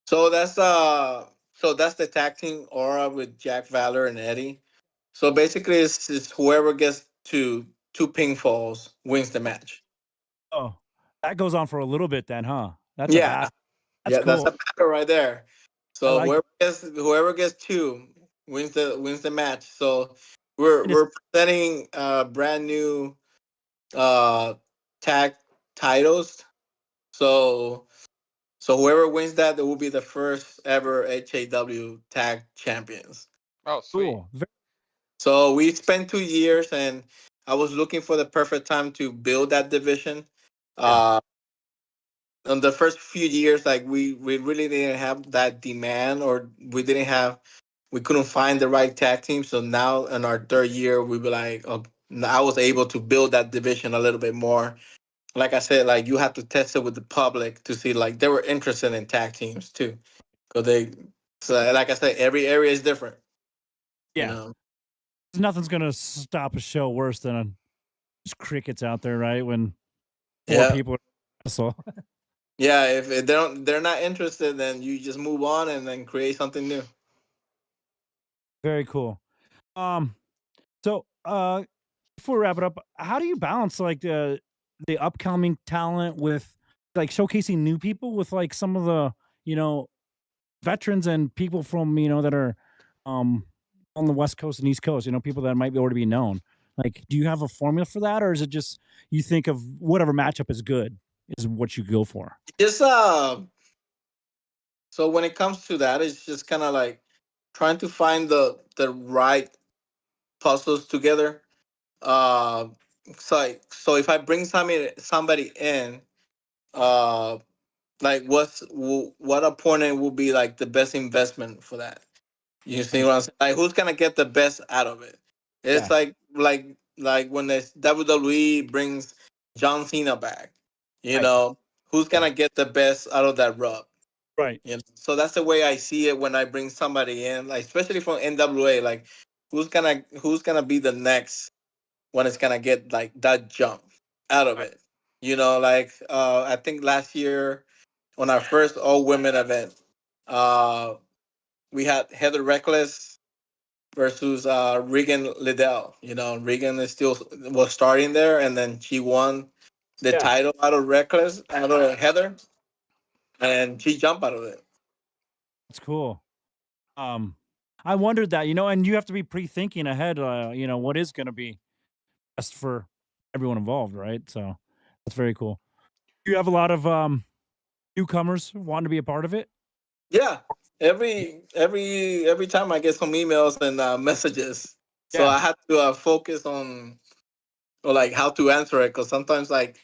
S5: so that's the tag team aura with Jack Valor and Eddie. So basically, it's whoever gets to 2 pinfalls wins the match.
S1: Oh, that goes on for a little bit then, huh? That's a
S5: Yeah,
S1: bat. That's
S5: yeah, that's
S1: cool.
S5: a battle right there.
S1: I
S5: So
S1: like.
S5: whoever gets two wins the match. So we're
S1: And it's
S5: we're presenting brand new uh tag titles. So whoever wins that, they will be the first ever HAW tag champions.
S2: Oh, sweet.
S1: cool.
S5: So we spent 2 years, and I was looking for the perfect time to build that division.
S1: Yeah.
S5: Uh, in the first few years, like we really didn't have that demand, or we couldn't find the right tag team. So now in our third year, we were like, oh, I was able to build that division a little bit more. Like I said, like you have to test it with the public to see like they were interested in tag teams too, because so like I said, every area is different. You
S1: Yeah.
S5: know.
S1: Nothing's gonna stop a show worse than just crickets out there, right? When 4
S5: Yeah.
S1: people are so
S5: Yeah, if they're not interested, then you just move on and then create something new.
S1: very cool. Um, so before we wrap it up, how do you balance like the upcoming talent with like showcasing new people with like some of the you know veterans and people from that are um on the West Coast and East Coast, people that might be already be known. Like, do you have a formula for that, or is it just you think of whatever matchup is good is what you go for?
S5: Just so when it comes to that, it's just kind of like trying to find the right puzzles together. Uh, so if I bring somebody in, uh, like what opponent will be like the best investment for that? You see
S1: Right.
S5: what I'm saying? Like who's gonna get the best out of it? It's
S1: Yeah.
S5: like when the WWE brings John Cena back,
S1: Right.
S5: who's
S1: Yeah.
S5: gonna get the best out of that rub?
S1: Right.
S5: So that's the way I see it when I bring somebody in, like especially from NWA. Like who's gonna be the next one is gonna get like that jump out of
S1: Right.
S5: it. Like I think last year on our first all women event, uh, we had Heather Reckless versus Regan Liddell. Regan is still was starting there, and then she won the
S1: Yeah.
S5: title out of Heather, and she jumped out of it.
S1: That's cool. Um, I wondered that, and you have to be pre-thinking ahead. What is going to be best for everyone involved, right? So that's very cool. You have a lot of newcomers wanting to be a part of it.
S5: Yeah, every time I get some emails and messages, so
S1: Yeah.
S5: I have to focus on or like how to answer it because sometimes like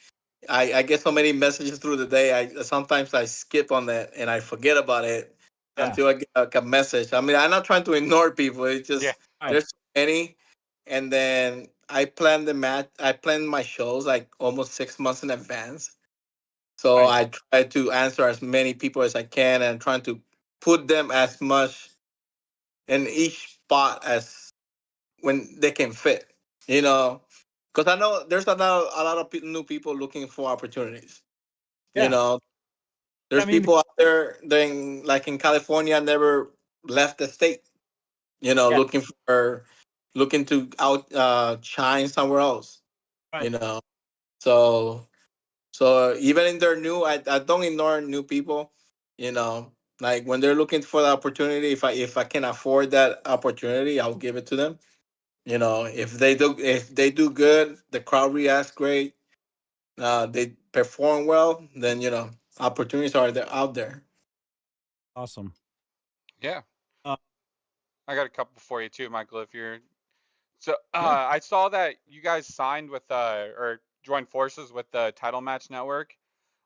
S5: I get so many messages through the day. I sometimes I skip on that and I forget about it
S1: Yeah.
S5: until I get like, a message. I mean, I'm not trying to ignore people. It's
S1: Yeah.
S5: just
S1: Right.
S5: there's so many, and then I plan the match. I plan my shows like almost 6 months in advance. So
S1: Right.
S5: I try to answer as many people as I can and trying to put them as much in each spot as when they can fit. You know, because I know there's a lot of new people looking for opportunities. You
S1: Yeah.
S5: know,
S1: I
S5: there's
S1: mean,
S5: people out there then like in California never left the state.
S1: yeah.
S5: Looking to out shine somewhere else. You
S1: Right.
S5: know, so even if they're new, I don't ignore new people. You know, like when they're looking for the opportunity, if I can afford that opportunity, I'll give it to them. If they do good, the crowd reacts great. They perform well, then opportunities are there out there.
S1: Awesome.
S2: Yeah,
S1: Uh,
S2: I got a couple for you too, Michael. If you're so,
S5: Yeah.
S2: I saw that you guys signed with or joined forces with the Title Match Network.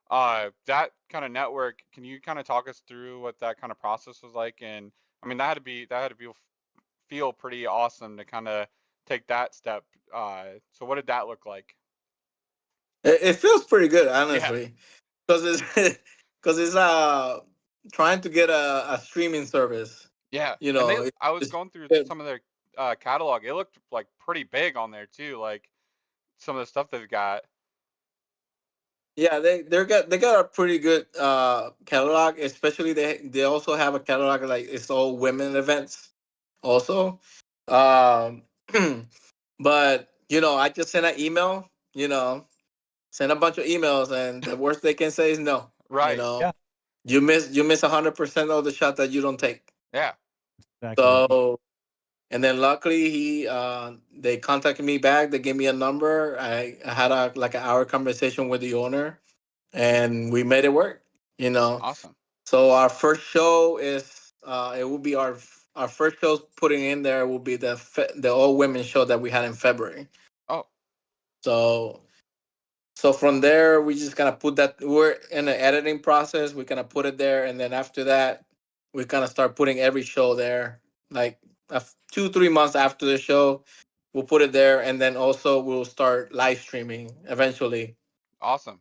S2: That kind of network. Can you kind of talk us through what that kind of process was like? And I mean, that had to be feel pretty awesome to kind of take that step. So what did that look like?
S5: It feels pretty good,
S2: Yeah.
S5: honestly, because it's because it's trying to get a streaming service.
S2: Yeah,
S5: You
S2: and
S5: know,
S2: I was
S5: it's,
S2: going through
S5: it,
S2: some of their catalog. It looked like pretty big on there too, like some of the stuff they've got.
S5: yeah, they got a pretty good catalog. Especially they also have a catalog like it's all women events also. Um, but I just sent an email. Send a bunch of emails, and the worst they can say is no. You
S2: Right.
S5: know,
S1: Yeah.
S5: you miss 100% of the shot that you don't take.
S2: Yeah.
S1: Exactly.
S5: So, and then luckily they contacted me back. They gave me a number. I had like an hour conversation with the owner, and we made it work. You know,
S2: Awesome.
S5: so our first show is it will be our first show putting in there will be the all women show that we had in February.
S2: Oh,
S5: So from there, we just kind of put that. We're in the editing process. We kind of put it there, and then after that, we kind of start putting every show there. Like 2-3 months after the show, we'll put it there, and then also we'll start live streaming eventually
S2: awesome.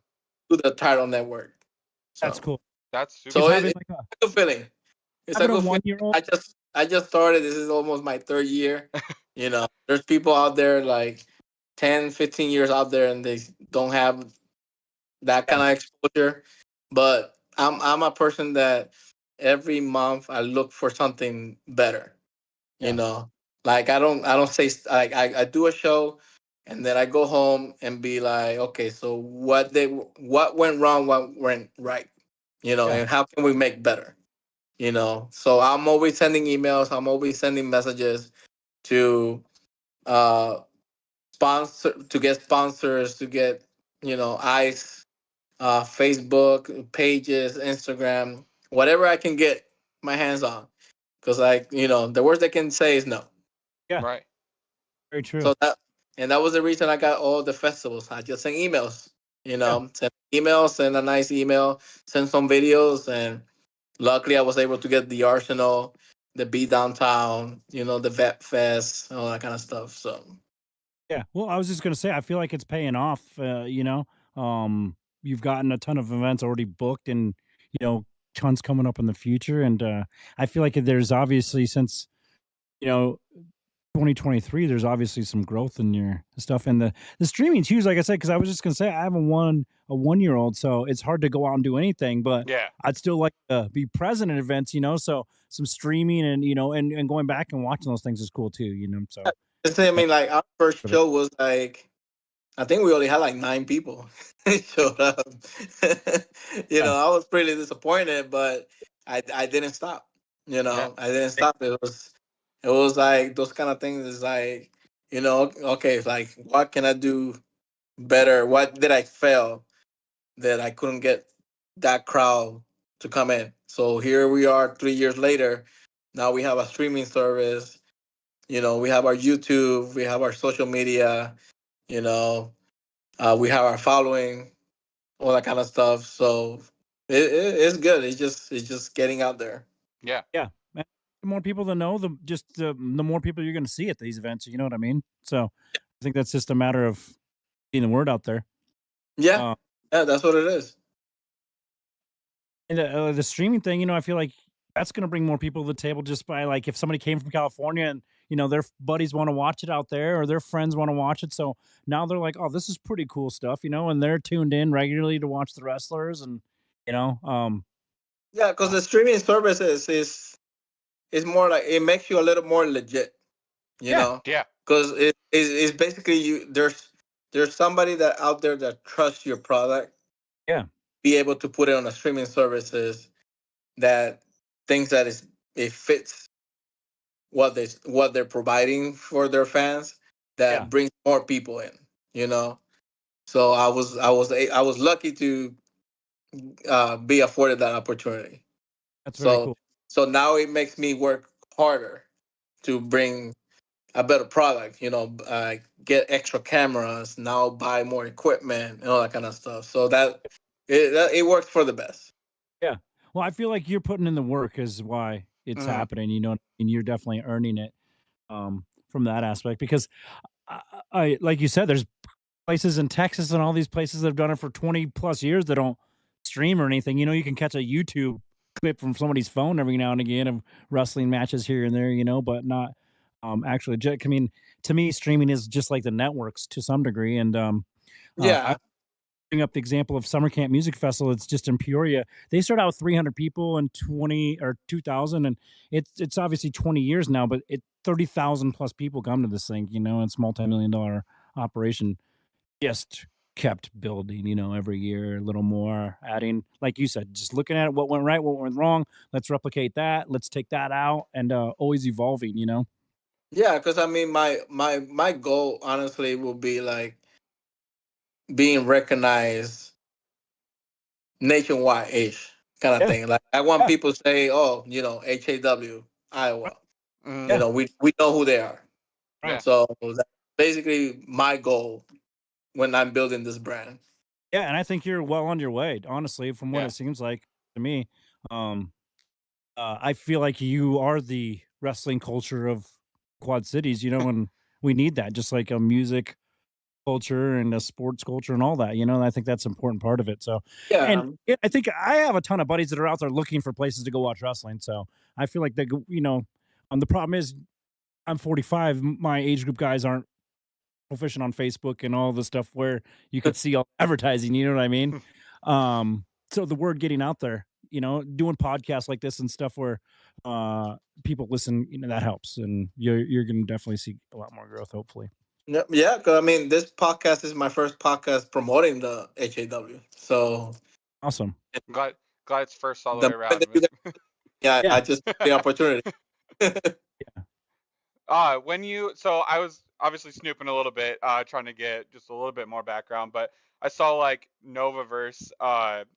S5: to the title network.
S1: That's
S5: So,
S1: cool.
S2: That's super
S1: Because
S5: so
S2: cool.
S1: having
S5: it's
S1: like
S5: a good feeling. It's a
S1: having a
S5: good feeling.
S1: 1-year-old.
S5: I just started. This is almost my third year. There's people out there like 10, 15 years out there, and they don't have that kind of exposure. But I'm a person that every month I look for something better. You
S1: Yeah.
S5: know, like I don't say like I do a show, and then I go home and be like, okay, so what went wrong, what went right,
S1: Yeah.
S5: and how can we make better. So I'm always sending emails. I'm always sending messages to uh to get sponsors, to get eyes, Facebook pages, Instagram, whatever I can get my hands on. Because the worst they can say is no.
S1: Yeah.
S2: Right.
S1: Very true.
S5: So that was the reason I got all the festivals. I just sent emails. Send emails, send a nice email, send some videos, and luckily I was able to get the Arsenal, the Be Downtown, the Vet Fest, all that kind of stuff. So
S1: Yeah. Well, I was just gonna say, I feel like it's paying off. You've gotten a ton of events already booked, and tons coming up in the future. And I feel like there's obviously since you know 2023, there's obviously some growth in your stuff, and the streaming's huge. Like I said, because I was just gonna say, I have a 1-year old, so it's hard to go out and do anything. But
S2: Yeah.
S1: I'd still like to be present at events. So some streaming and and going back and watching those things is cool too. So
S5: I mean, like our first
S1: of it.
S5: show was like I think we only had like 9 people showed up.
S1: Yeah.
S5: I was pretty disappointed, but I didn't stop.
S2: Yeah.
S5: I didn't stop. It was like those kind of things. Is like okay, it's like what can I do better? What did I fail that I couldn't get that crowd to come in? So here we are, 3 years later. Now we have a streaming service. We have our YouTube. We have our social media. You know, we have our following, all that kind of stuff. So it's good. It's just getting out there.
S2: Yeah.
S1: Yeah, man. The more people that know, the more people you're going to see at these events. You know what I mean? So I think that's just a matter of getting the word out there.
S5: Yeah,
S1: Uh,
S5: yeah, that's what it is.
S1: and the streaming thing, I feel like that's going to bring more people to the table just by like if somebody came from California and their buddies want to watch it out there or their friends want to watch it. So now they're like, oh, this is pretty cool stuff, and they're tuned in regularly to watch the wrestlers and you know, um,
S5: Yeah, because
S1: uh,
S5: the streaming services is more like it makes you a little more legit. You
S1: yeah,
S5: know,
S2: Yeah.
S5: because it's basically there's somebody that out there that trusts your product,
S1: yeah,
S5: be able to put it on a streaming services that thinks that it fits what they're providing for their fans,
S1: yeah.
S5: that brings more people in. You know, so I was lucky to be afforded that opportunity.
S1: That's very
S5: So
S1: cool.
S5: so now it makes me work harder to bring a better product. Get extra cameras now, buy more equipment and all that kind of stuff. So that it works for the best.
S1: Yeah. Well, I feel like you're putting in the work is why it's
S2: Hmm.
S1: happening, and you're definitely earning it from that aspect because I like you said, there's places in Texas and all these places that have done it for 20 plus years that don't stream or anything. You can catch a YouTube clip from somebody's phone every now and again of wrestling matches here and there, but not actually. I mean, to me, streaming is just like the networks to some degree. And I
S5: Yeah,
S1: bring up the example of Summer Camp Music Festival. It's just in Peoria. They started out with 300 people in 2000, and it's obviously 20 years now, but 30,000 plus people come to this thing. It's multi-million-dollar operation. Just kept building, every year a little more, adding, like you said, just looking at what went right, what went wrong. Let's replicate that. Let's take that out, and always evolving.
S5: yeah. Because I mean, my goal honestly will be like being recognized nationwide ish kind of
S1: Yeah,
S5: thing. Like I want
S1: yeah,
S5: people to say, oh, HAW, Iowa.
S2: Mm,
S1: yeah,
S5: We know who they are.
S2: yeah.
S1: right.
S5: So that's basically my goal when I'm building this brand.
S1: Yeah, and I think you're well on your way, honestly, from what
S2: Yeah.
S1: it seems like to me. Um, I feel like you are the wrestling culture of Quad Cities, and we need that, just like a music culture and a sports culture and all that. And I think that's an important part of it. So,
S5: Yeah.
S1: and I think I have a ton of buddies that are out there looking for places to go watch wrestling. So I feel like the problem is I'm 45. My age group guys aren't proficient on Facebook and all the stuff where you could see all advertising. You know what I mean? So the word getting out there, doing podcasts like this and stuff where people listen, that helps, and you're gonna definitely see a lot more growth, hopefully.
S5: Yeah, because I mean, this podcast is my first podcast promoting the HAW. So
S1: Awesome.
S2: Glad glad it's first all the
S5: the
S2: way
S5: moment
S2: around.
S5: that you guys, yeah,
S1: Yeah.
S5: I just took the opportunity.
S1: Yeah.
S2: So I was obviously snooping a little bit, trying to get just a little bit more background, but I saw like Novaverse,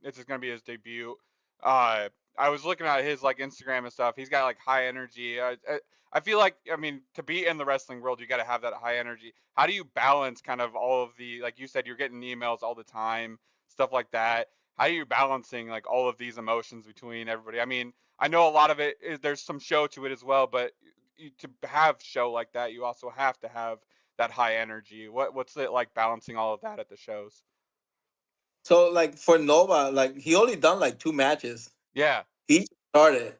S2: this is gonna be his debut. Uh, I was looking at his like Instagram and stuff. He's got like high energy. I feel like, I mean, to be in the wrestling world, you got to have that high energy. How do you balance kind of all of the, like you said, you're getting emails all the time, stuff like that. How are you balancing like all of these emotions between everybody? I mean, I know a lot of it is there's some show to it as well, but to have show like that, you also have to have that high energy. What's it like balancing all of that at the shows?
S5: So like for Nova, like he only done like 2 matches.
S2: Yeah,
S5: He just started.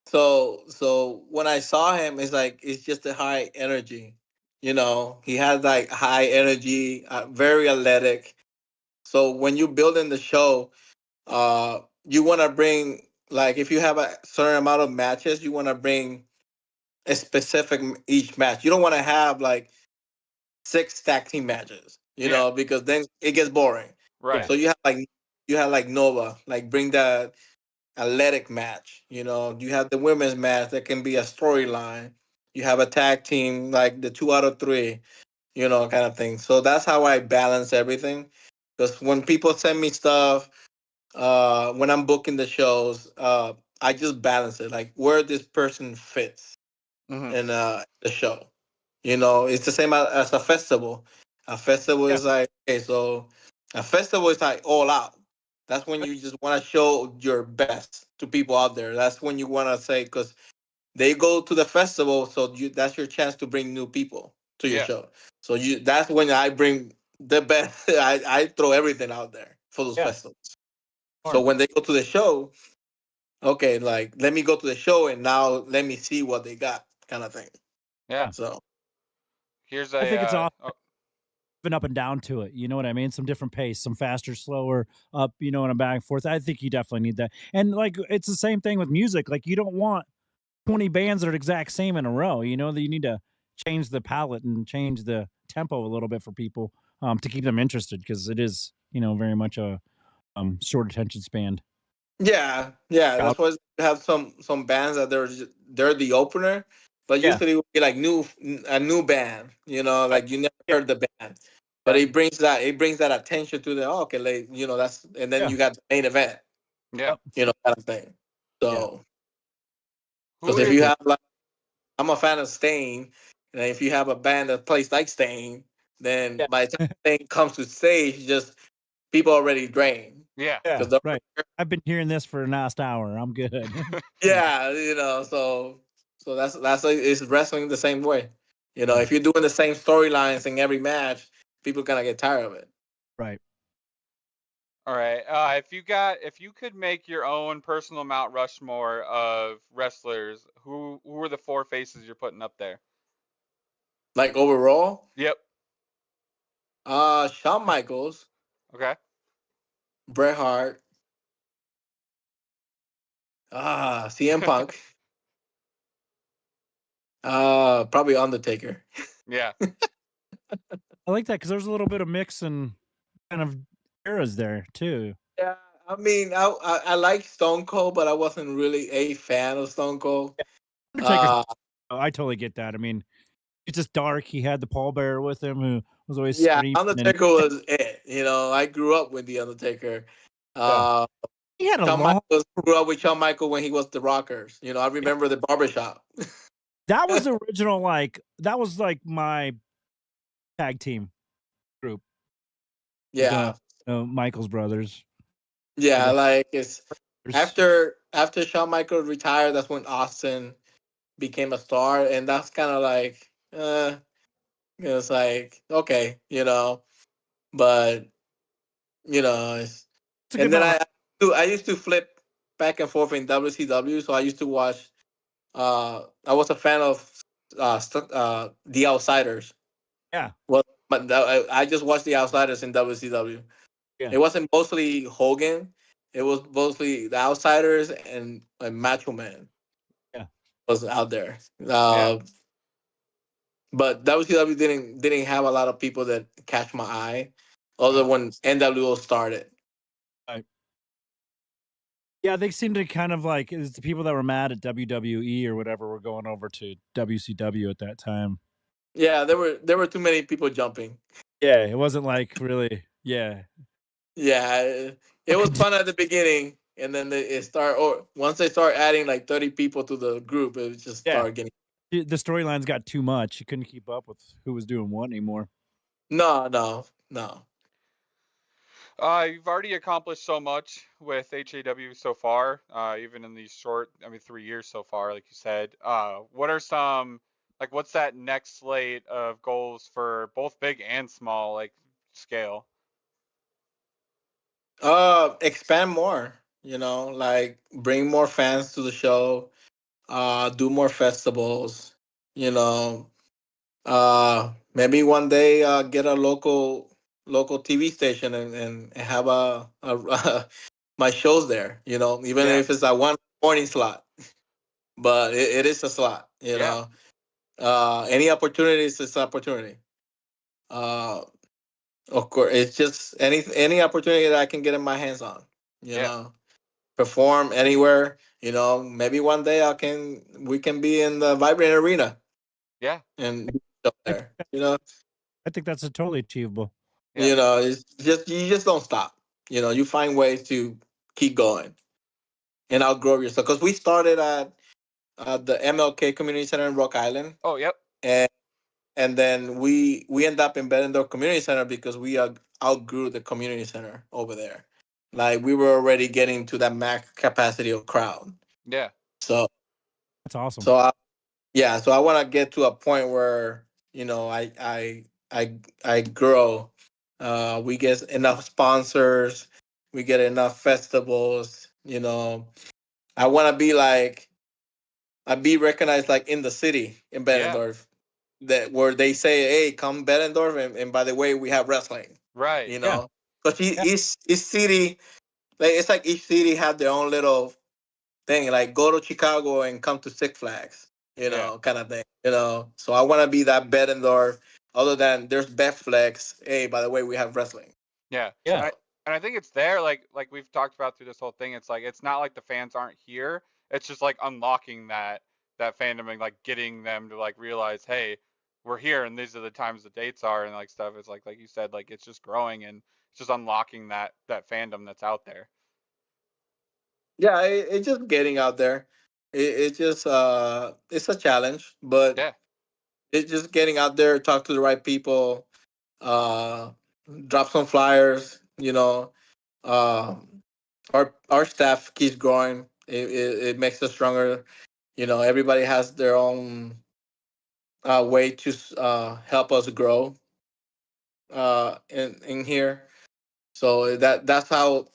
S5: So when I saw him, it's like it's just a high energy. He has like high energy, very athletic. So when you build in the show, you want to bring, like, if you have a certain amount of matches, you want to bring a specific each match. You don't want to have like 6 tag team matches,
S2: yeah,
S5: because then it gets boring.
S1: Yeah.
S2: right,
S5: So you have like Nova, like bring that athletic match. You have the women's match that can be a storyline. You have a tag team like the 2 out of 3, kind of thing. So that's how I balance everything. Because when people send me stuff, when I'm booking the shows, I just balance it, like where this person fits
S2: hmm,
S5: in the show. It's the same as a festival. A festival
S1: Yeah.
S5: is like, okay, so a festival is like all out. That's when you just want to show your best to people out there. That's when you want to say, because they go to the festival, so that's your chance to bring new people to your
S2: yeah,
S5: show. So that's when I bring the best. I throw everything out there for those
S1: Yeah.
S5: festivals. So
S1: Smart.
S5: when they go to the show, okay, like let me go to the show and now let me see what they got, kind of thing.
S2: yeah.
S1: Yeah.
S5: So
S2: Here's
S1: I
S2: a
S1: think it's awesome.
S2: oh,
S1: Been up and down to it. You know what I mean? Some different pace, some faster, slower, up, and a back and forth. I think you definitely need that. And like it's the same thing with music. Like you don't want 20 bands that are the exact same in a row. That you need to change the palette and change the tempo a little bit for people to keep them interested, because it is, very much a short attention span.
S5: yeah,
S1: Out.
S5: that's why you have some bands that they're the opener, but
S1: Yeah.
S5: usually it would be like a new band.
S1: Right.
S5: Like you never
S1: Yeah.
S5: heard the band, but
S1: Yeah.
S5: it brings that attention to the, oh, okay, like, that's, and then
S1: Yeah.
S5: you got the main event,
S2: yeah.
S1: Yep.
S5: kind of thing.
S1: Yeah.
S5: So
S2: Who
S5: because if
S2: is
S5: you
S1: Absolutely.
S5: have like, I'm a fan of Stain, and if you have a band that plays like Stain, then
S1: Yeah.
S5: by the time Stain comes to stage, just people already drained
S2: yeah.
S1: Yeah.
S5: because they're
S1: Right. I've been hearing this for the last hour. I'm good. Yeah.
S5: yeah, so that's like, it's wrestling the same way.
S1: Yeah.
S5: If you're doing the same storylines in every match, people gonna get tired of it.
S1: Right.
S2: All right. If you could make your own personal Mount Rushmore of wrestlers, who are the four faces you're putting up there?
S5: Like overall,
S2: Yep.
S5: Shawn Michaels,
S2: Okay.
S5: Bret Hart, CM Punk, probably Undertaker.
S2: Yeah.
S1: I like that because there's a little bit of mix and kind of eras there too.
S5: Yeah, I mean, I like Stone Cold, but I wasn't really a fan of Stone Cold.
S1: Undertaker's.
S5: Uh,
S1: I totally get that. I mean, it's just dark. He had the pallbearer with him who was always
S5: yeah,
S1: screaming. And
S5: Undertaker was it. I grew up with the Undertaker.
S1: yeah,
S5: Uh,
S1: he had a
S5: Shawn
S1: long.
S5: Michaels grew up with Shawn Michael when he was the Rockers. I remember the barbershop.
S1: That was the original. That was like my tag team group. The
S5: Yeah,
S1: Michaels brothers.
S5: yeah,
S1: The
S5: like it's
S1: brothers.
S5: after Shawn Michaels retired, that's when Austin became a star, and that's kind of like, it's like okay, but it's,
S1: It's a good
S5: and then
S1: Mount.
S5: I used to flip back and forth in WCW, so I used to watch. I was a fan of the Outsiders.
S1: Yeah,
S5: Well, but I just watched the Outsiders in WCW.
S1: yeah,
S5: It wasn't mostly Hogan. It was mostly the Outsiders and Macho Man
S1: yeah.
S5: was out there.
S2: Yeah.
S5: But WCW didn't have a lot of people that catch my eye, other
S1: Right.
S5: when NWO started.
S1: Right. Yeah, they seemed to kind of like it's the people that were mad at WWE or whatever were going over to WCW at that time.
S5: Yeah, there were too many people jumping.
S1: Yeah, it wasn't like really. Yeah,
S5: Yeah, it was fun at the beginning, and then or once they start adding like 30 people to the group, it just
S1: yeah.
S5: started getting.
S1: The storylines got too much. You couldn't keep up with who was doing what anymore.
S5: No, no, no.
S2: You've already accomplished so much with HAW so far, even in these short, 3 years so far, like you said. What are some, like, what's that next slate of goals for both big and small, like, scale?
S5: Expand more. Like bring more fans to the show. Do more festivals. You know, maybe one day get a local TV station and have my shows there. Even
S2: Yeah,
S5: if it's a one morning slot, but it is a slot.
S2: yeah,
S5: Any opportunities is opportunity. Uh, of course, it's just any opportunity that I can get in my hands on. You
S2: yeah,
S5: know, perform anywhere. Maybe one day we can be in the Vibrant Arena
S2: yeah,
S5: and be up
S1: I think,
S5: there.
S1: I think that's a totally achievable.
S2: yeah,
S5: It's just you just don't stop. You find ways to keep going and outgrow yourself. Because we started at the MLK Community Center in Rock Island,
S2: oh, yep,
S5: and then we end up in Bettendorf Community Center because we outgrew the community center over there. Like we were already getting to that max capacity of crowd.
S2: yeah,
S5: So
S1: That's awesome.
S5: so yeah, so I want to get to a point where I grow. We get enough sponsors. We get enough festivals. I want to be like I be recognized like in the city in
S2: yeah,
S5: Bettendorf that where they say, "Hey, come Bettendorf," and by the way, we have wrestling.
S2: right,
S5: You
S1: Yeah,
S5: know, because
S1: yeah,
S5: each city, like it's like each city have their own little thing. Like go to Chicago and come to Six Flags,
S2: yeah,
S5: kind of thing. So I want to be that Bettendorf. Other than there's Betflex. Hey, by the way, we have wrestling.
S2: yeah.
S1: yeah,
S2: And I think it's there, like we've talked about through this whole thing. It's like it's not like the fans aren't here. It's just like unlocking that fandom and like getting them to like realize, hey, we're here and these are the times the dates are and like stuff. It's like you said, like it's just growing and it's just unlocking that fandom that's out there.
S5: Yeah, it's just getting out there. It just it's a challenge, but
S2: Yeah,
S5: it's just getting out there, talk to the right people, uh, drop some flyers. Our staff keeps growing. It makes us stronger. Everybody has their own way to help us grow in here. So that's how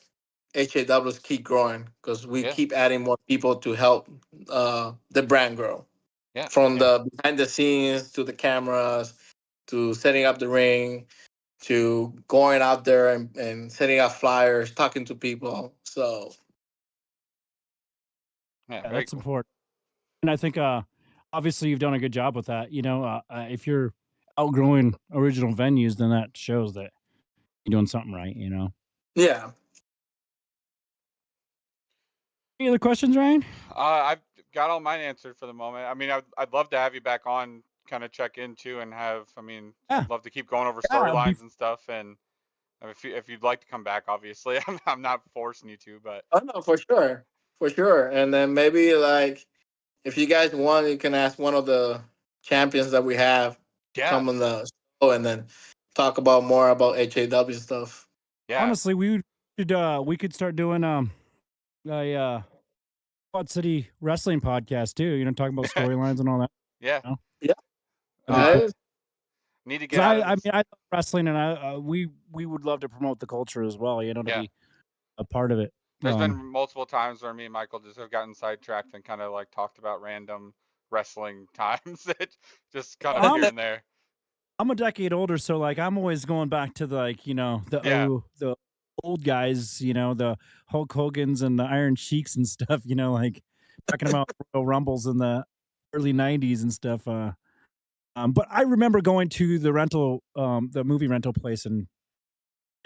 S5: HAWs keep growing because we
S2: Yeah.
S5: keep adding more people to help the brand grow.
S2: Yeah.
S5: From the behind the scenes to the cameras to setting up the ring to going out there and setting up flyers, talking to people. So
S2: Yeah.
S1: Yeah,
S2: Very
S1: that's
S2: cool.
S1: important. And I think obviously you've done a good job with that. If you're outgrowing original venues, then that shows that you're doing something right.
S5: yeah.
S1: Any other questions, Ryan?
S2: I've got all mine answered for the moment. I mean, I'd love to have you back on, kind of check into and have. I mean,
S1: Yeah,
S2: love to keep going over
S1: yeah.
S2: storylines and stuff. And if you'd like to come back, obviously, I'm not forcing you to, but
S5: Oh no, for sure. And then maybe like if you guys want, you can ask one of the champions that we have
S2: yeah,
S5: come on the show and then talk about more about HAW stuff.
S2: yeah,
S1: Honestly, we could start doing a Quad City wrestling podcast too. Talking about storylines and all that.
S2: yeah.
S1: You know?
S5: Yeah.
S1: That'd be cool.
S5: Right?
S2: Need to
S1: 'Cause
S2: get out
S1: I
S2: of
S1: I
S2: this.
S1: mean I love wrestling, and we would love to promote the culture as well. To
S2: Yeah.
S1: be a part of it.
S2: There's been multiple times where me and Michael just have gotten sidetracked and kind of like talked about random wrestling times that just kind of
S1: I'm
S2: here and there.
S1: I'm a decade older, so like I'm always going back to
S2: Yeah.
S1: the old guys, the Hulk Hogan's and the Iron Sheiks and stuff. Like talking about Royal Rumbles in the early '90s and stuff. But I remember going to the movie rental place and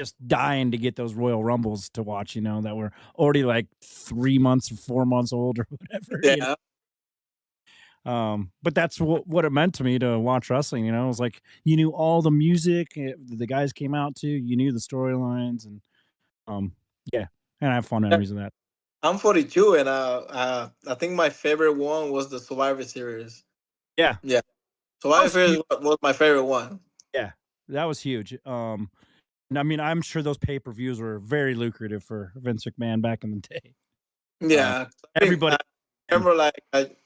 S1: just dying to get those Royal Rumbles to watch. That were already like 3 months or 4 months old or whatever.
S5: Yeah.
S1: But that's what it meant to me to watch wrestling. It was like you knew all the music the guys came out to, you knew the storylines, and yeah, and I have fond memories of that.
S5: I'm 42 and I think my favorite one was the Survivor Series.
S1: Yeah,
S5: Yeah.
S1: that
S5: Survivor
S1: was
S5: Series
S1: huge.
S5: was my favorite one.
S1: Yeah, that was huge. And I mean, I'm sure those pay-per-views were very lucrative for Vince McMahon back in the day.
S5: Yeah. I think
S1: Everybody,
S5: I remember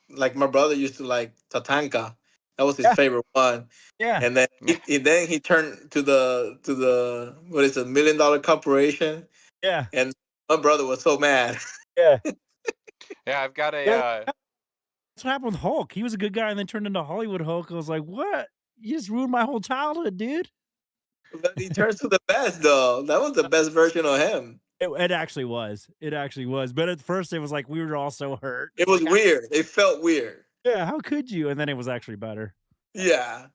S5: like my brother used to like Tatanka. That was his
S1: yeah,
S5: favorite one.
S1: yeah,
S5: And then he turned to the what is it, $1 million corporation.
S1: yeah,
S5: And my brother was so mad.
S1: yeah.
S2: Yeah, I've got a
S1: Yeah, that's what happened with Hulk. He was a good guy, and then turned into Hollywood Hulk. I was like, what? You just ruined my whole childhood, dude.
S5: But he turns to the best though. That was the best version of him.
S1: It actually was. It actually was. But at first, it was like we were all so hurt.
S5: It was
S1: Like,
S5: weird. It felt weird.
S1: yeah, how could you? And then it was actually better.
S5: Yeah.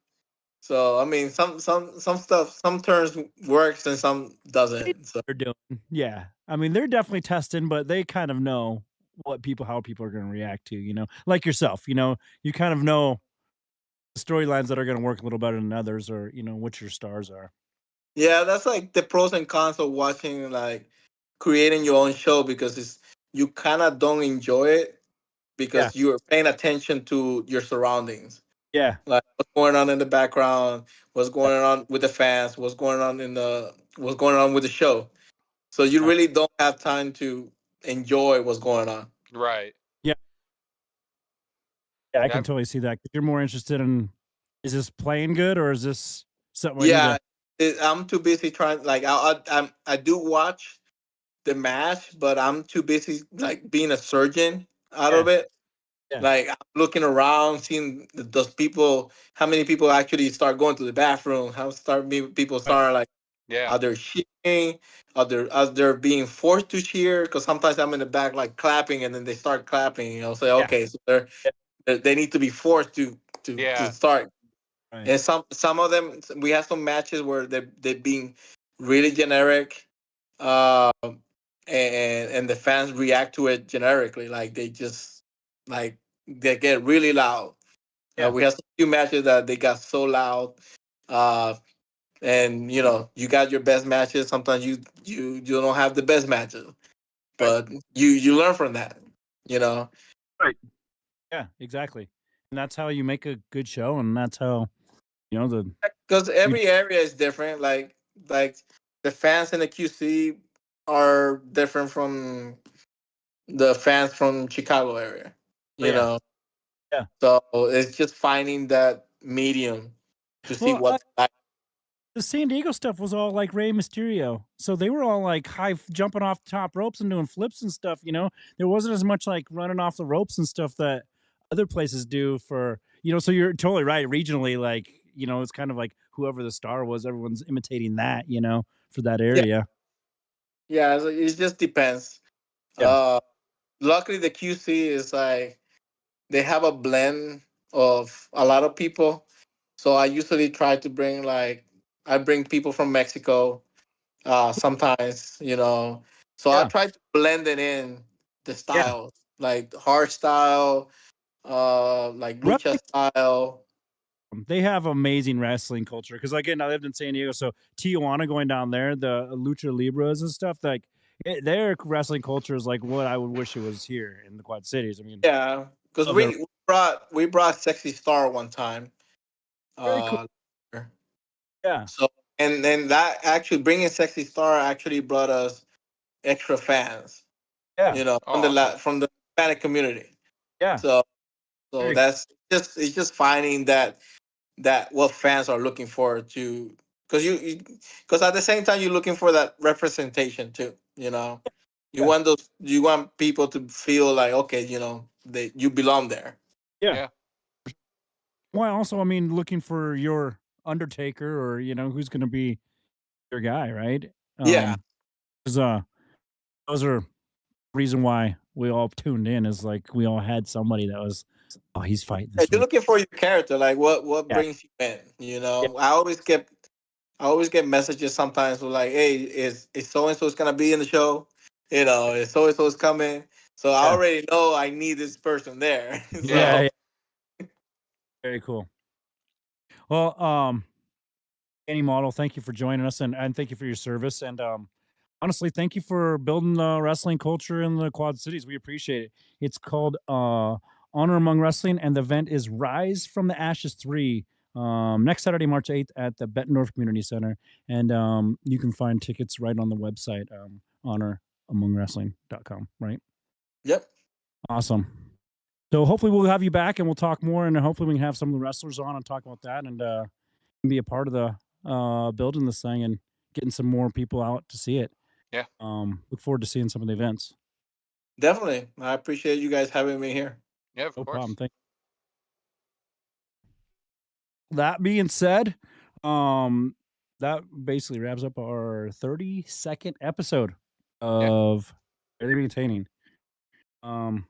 S5: So I mean, some stuff, some turns works and some doesn't. So
S1: They're doing, yeah. I mean, they're definitely testing, but they kind of know how people are going to react to. Like yourself. You kind of know storylines that are going to work a little better than others, or what your stars are.
S5: yeah, that's like the pros and cons of watching like creating your own show because it's you kind of don't enjoy it
S1: Yeah,
S5: because you're paying attention to your surroundings,
S1: yeah,
S5: like what's going on in the background, what's going on with the fans, what's going on with the show. So you
S1: right.
S5: really don't have time to enjoy what's going on.
S2: right.
S1: Yeah, yeah. I can
S2: Yep.
S1: totally see that. 'Cause you're more interested in, is this playing good, or is this something I need
S5: Yeah,
S1: to?
S5: I'm too busy trying. Like I do watch the match, but I'm too busy like being a surgeon out
S1: Yeah,
S5: of it.
S1: yeah,
S5: Like I'm looking around, seeing those people, how many people actually start going to the bathroom, people
S1: right.
S5: start like,
S2: Yeah.
S5: are they cheering? Are they being forced to cheer? Because sometimes I'm in the back like clapping, and then they start clapping. Say
S1: Yeah,
S5: okay, so
S1: yeah,
S5: they need to be forced to
S2: Yeah.
S5: start.
S1: right.
S5: And some of them, we have some matches where they're being really generic, uh, and the fans react to it generically, like they just like they get really loud.
S1: Yeah,
S5: We have a few matches that they got so loud, uh, and you got your best matches. Sometimes you don't have the best matches,
S1: right,
S5: but you learn from that. You know,
S1: right. Yeah, exactly. And that's how you make a good show, and that's how the
S5: because
S1: you.
S5: every area is different. Like the fans in the QC are different from the fans from Chicago area.
S1: Oh,
S5: You
S1: yeah,
S5: know,
S1: yeah.
S5: so it's just finding that medium to see
S1: Well,
S5: what's like.
S1: the San Diego stuff was all like Rey Mysterio. So they were all like jumping off the top ropes and doing flips and stuff, you know. There wasn't as much like running off the ropes and stuff that other places do for, you know, so you're totally right. Regionally, like, you know, it's kind of like whoever the star was, everyone's imitating that, you know, for that
S5: Yeah,
S1: area.
S5: yeah. So it just depends.
S1: Yeah.
S5: Uh, Luckily the QC is like they have a blend of a lot of people. So I usually try to bring like I bring people from Mexico. Sometimes, you know. So I
S1: Yeah.
S5: try to blend it in the
S1: Yeah.
S5: styles, like hard style, like lucha
S1: Wrestling,
S5: style.
S1: they have amazing wrestling culture. Cause again, I lived in San Diego. So Tijuana going down there, the Lucha Libras and stuff, like their wrestling culture is like what I would wish it was here in the Quad Cities. I mean,
S5: Yeah, because
S1: love their
S5: we brought Sexy Star one time.
S1: very cool.
S5: Uh,
S1: Yeah.
S5: so and that actually bringing Sexy Star actually brought us extra fans.
S1: Yeah.
S5: You know,
S2: Oh, awesome.
S5: from the Hispanic community.
S1: Yeah.
S5: So
S1: Very
S5: that's just it's just finding that what fans are looking forward to, because because at the same time you're looking for that representation too, you know.
S1: yeah.
S5: You want people to feel like, okay, you know, you belong there.
S1: Yeah.
S2: Yeah.
S1: Well, also, I mean, looking for your Undertaker or, you know, who's going to be your guy, right?
S5: Yeah.
S1: 'Cause, those are reason why we all tuned in is like we all had somebody that was, oh, he's fighting
S5: Yeah,
S1: this
S5: you're
S1: week.
S5: looking for your character, like what
S1: Yeah.
S5: brings you in, you
S1: Yeah.
S5: know. I always get messages sometimes with like, hey, is so and so's gonna be in the show, you know, is so and so's coming, so I
S1: Yeah.
S5: already know I need this person there.
S2: Yeah.
S5: So
S1: Yeah. Very cool. Well, Annie Model, thank you for joining us and thank you for your service. And honestly, thank you for building the wrestling culture in the Quad Cities. We appreciate it. It's called Honor Among Wrestling, and the event is Rise from the Ashes 3 next Saturday, March 8th at the Bettendorf Community Center. And you can find tickets right on the website, honoramongwrestling.com, right?
S5: yep,
S1: Awesome. So hopefully we'll have you back and we'll talk more, and hopefully we can have some of the wrestlers on and talk about that and be a part of the building this thing and getting some more people out to see it.
S2: Yeah.
S1: Look forward to seeing some of the events.
S5: definitely. I appreciate you guys having me here.
S2: Yeah, of
S1: No
S2: course.
S1: problem. Thank That being said, that basically wraps up our 32nd episode of Very Maintaining. We'll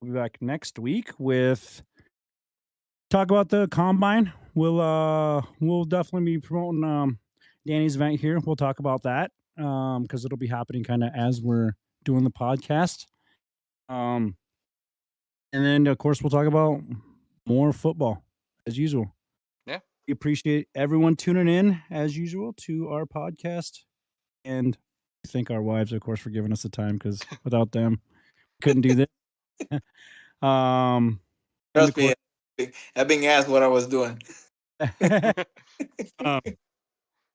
S1: be back next week with talk about the combine. We'll definitely be promoting Danny's event here. We'll talk about that because it'll be happening kind of as we're doing the podcast. And then of course we'll talk about more football as usual.
S2: Yeah.
S1: We appreciate everyone tuning in as usual to our podcast, and thank our wives, of course, for giving us the time because without them, we couldn't do this. And of
S5: Trust me,
S1: course,
S5: I've been asked what I was doing.
S1: um,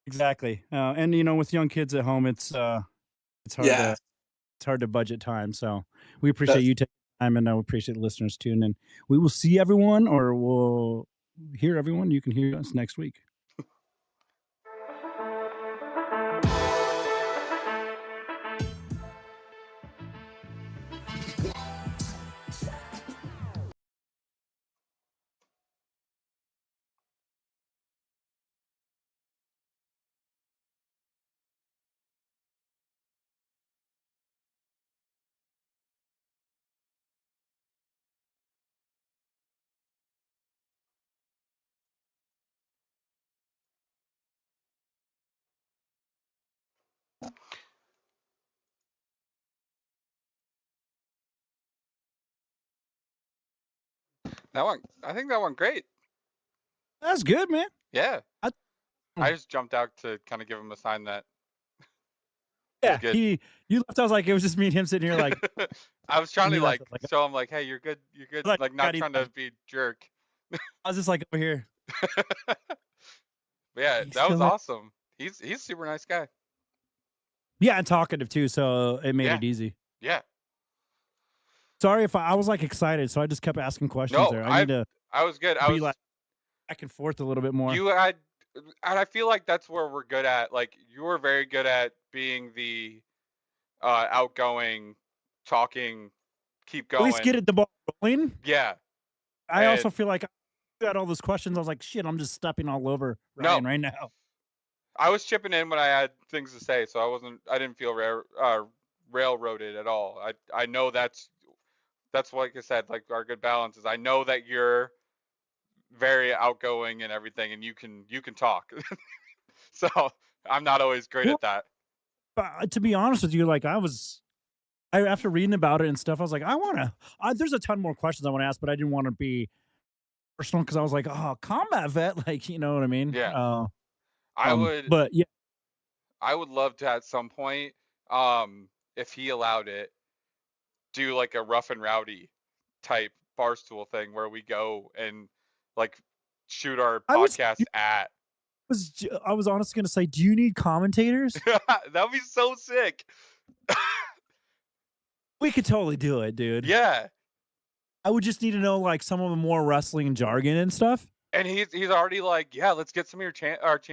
S1: exactly. And you know, with young kids at home, it's hard
S5: Yeah,
S1: to budget time. So we appreciate
S5: that's
S1: you taking time, and we appreciate the listeners tuning in. We will see everyone, or we'll hear everyone. You can hear us next week.
S2: I think that went great.
S1: That's good, man.
S2: Yeah.
S1: I-
S2: I just jumped out to kind of give him a sign that
S1: Yeah,
S2: good.
S1: you left. I was like, it was just me and him sitting here, like
S2: I was trying
S1: he
S2: to
S1: left.
S2: like
S1: Like,
S2: show him like, hey, you're good,
S1: like,
S2: like
S1: God,
S2: not
S1: he
S2: trying to
S1: left.
S2: be a jerk.
S1: I was just like over here.
S2: But yeah,
S1: He's
S2: that was
S1: still in.
S2: awesome. He's a super nice guy.
S1: Yeah, and talkative too, so it made
S2: Yeah.
S1: it easy.
S2: Yeah.
S1: Sorry if I was like excited, so I just kept asking questions
S2: No,
S1: there. I need to
S2: I was good. I
S1: be
S2: was
S1: like back and forth a little bit more.
S2: you had and I feel like that's where we're good at. Like you were very good at being the outgoing, talking, keep
S1: At least
S2: going.
S1: get the ball rolling.
S2: Yeah.
S1: I also
S2: And-
S1: feel like I got all those questions. I was like, shit, I'm just stepping all over
S2: No.
S1: Ryan right now.
S2: I was chipping in when I had things to say, so I didn't feel railroaded at all. I know that's like I said, like our good balance is I know that you're very outgoing and everything, and you can talk. So I'm not always great at that.
S1: But to be honest with you, like after reading about it and stuff, I was like, there's a ton more questions I want to ask, but I didn't want to be personal because I was like, oh, combat vet, like, you know what I mean?
S2: Yeah.
S1: But yeah,
S2: I would love to at some point, if he allowed it, do like a rough and rowdy type barstool thing where we go and like shoot our podcast at.
S1: I was honestly going to say, do you need commentators?
S2: That'd be so sick.
S1: We could totally do it, dude.
S2: Yeah.
S1: I would just need to know like some of the more wrestling jargon and stuff.
S2: And he's already like, yeah, let's get some of your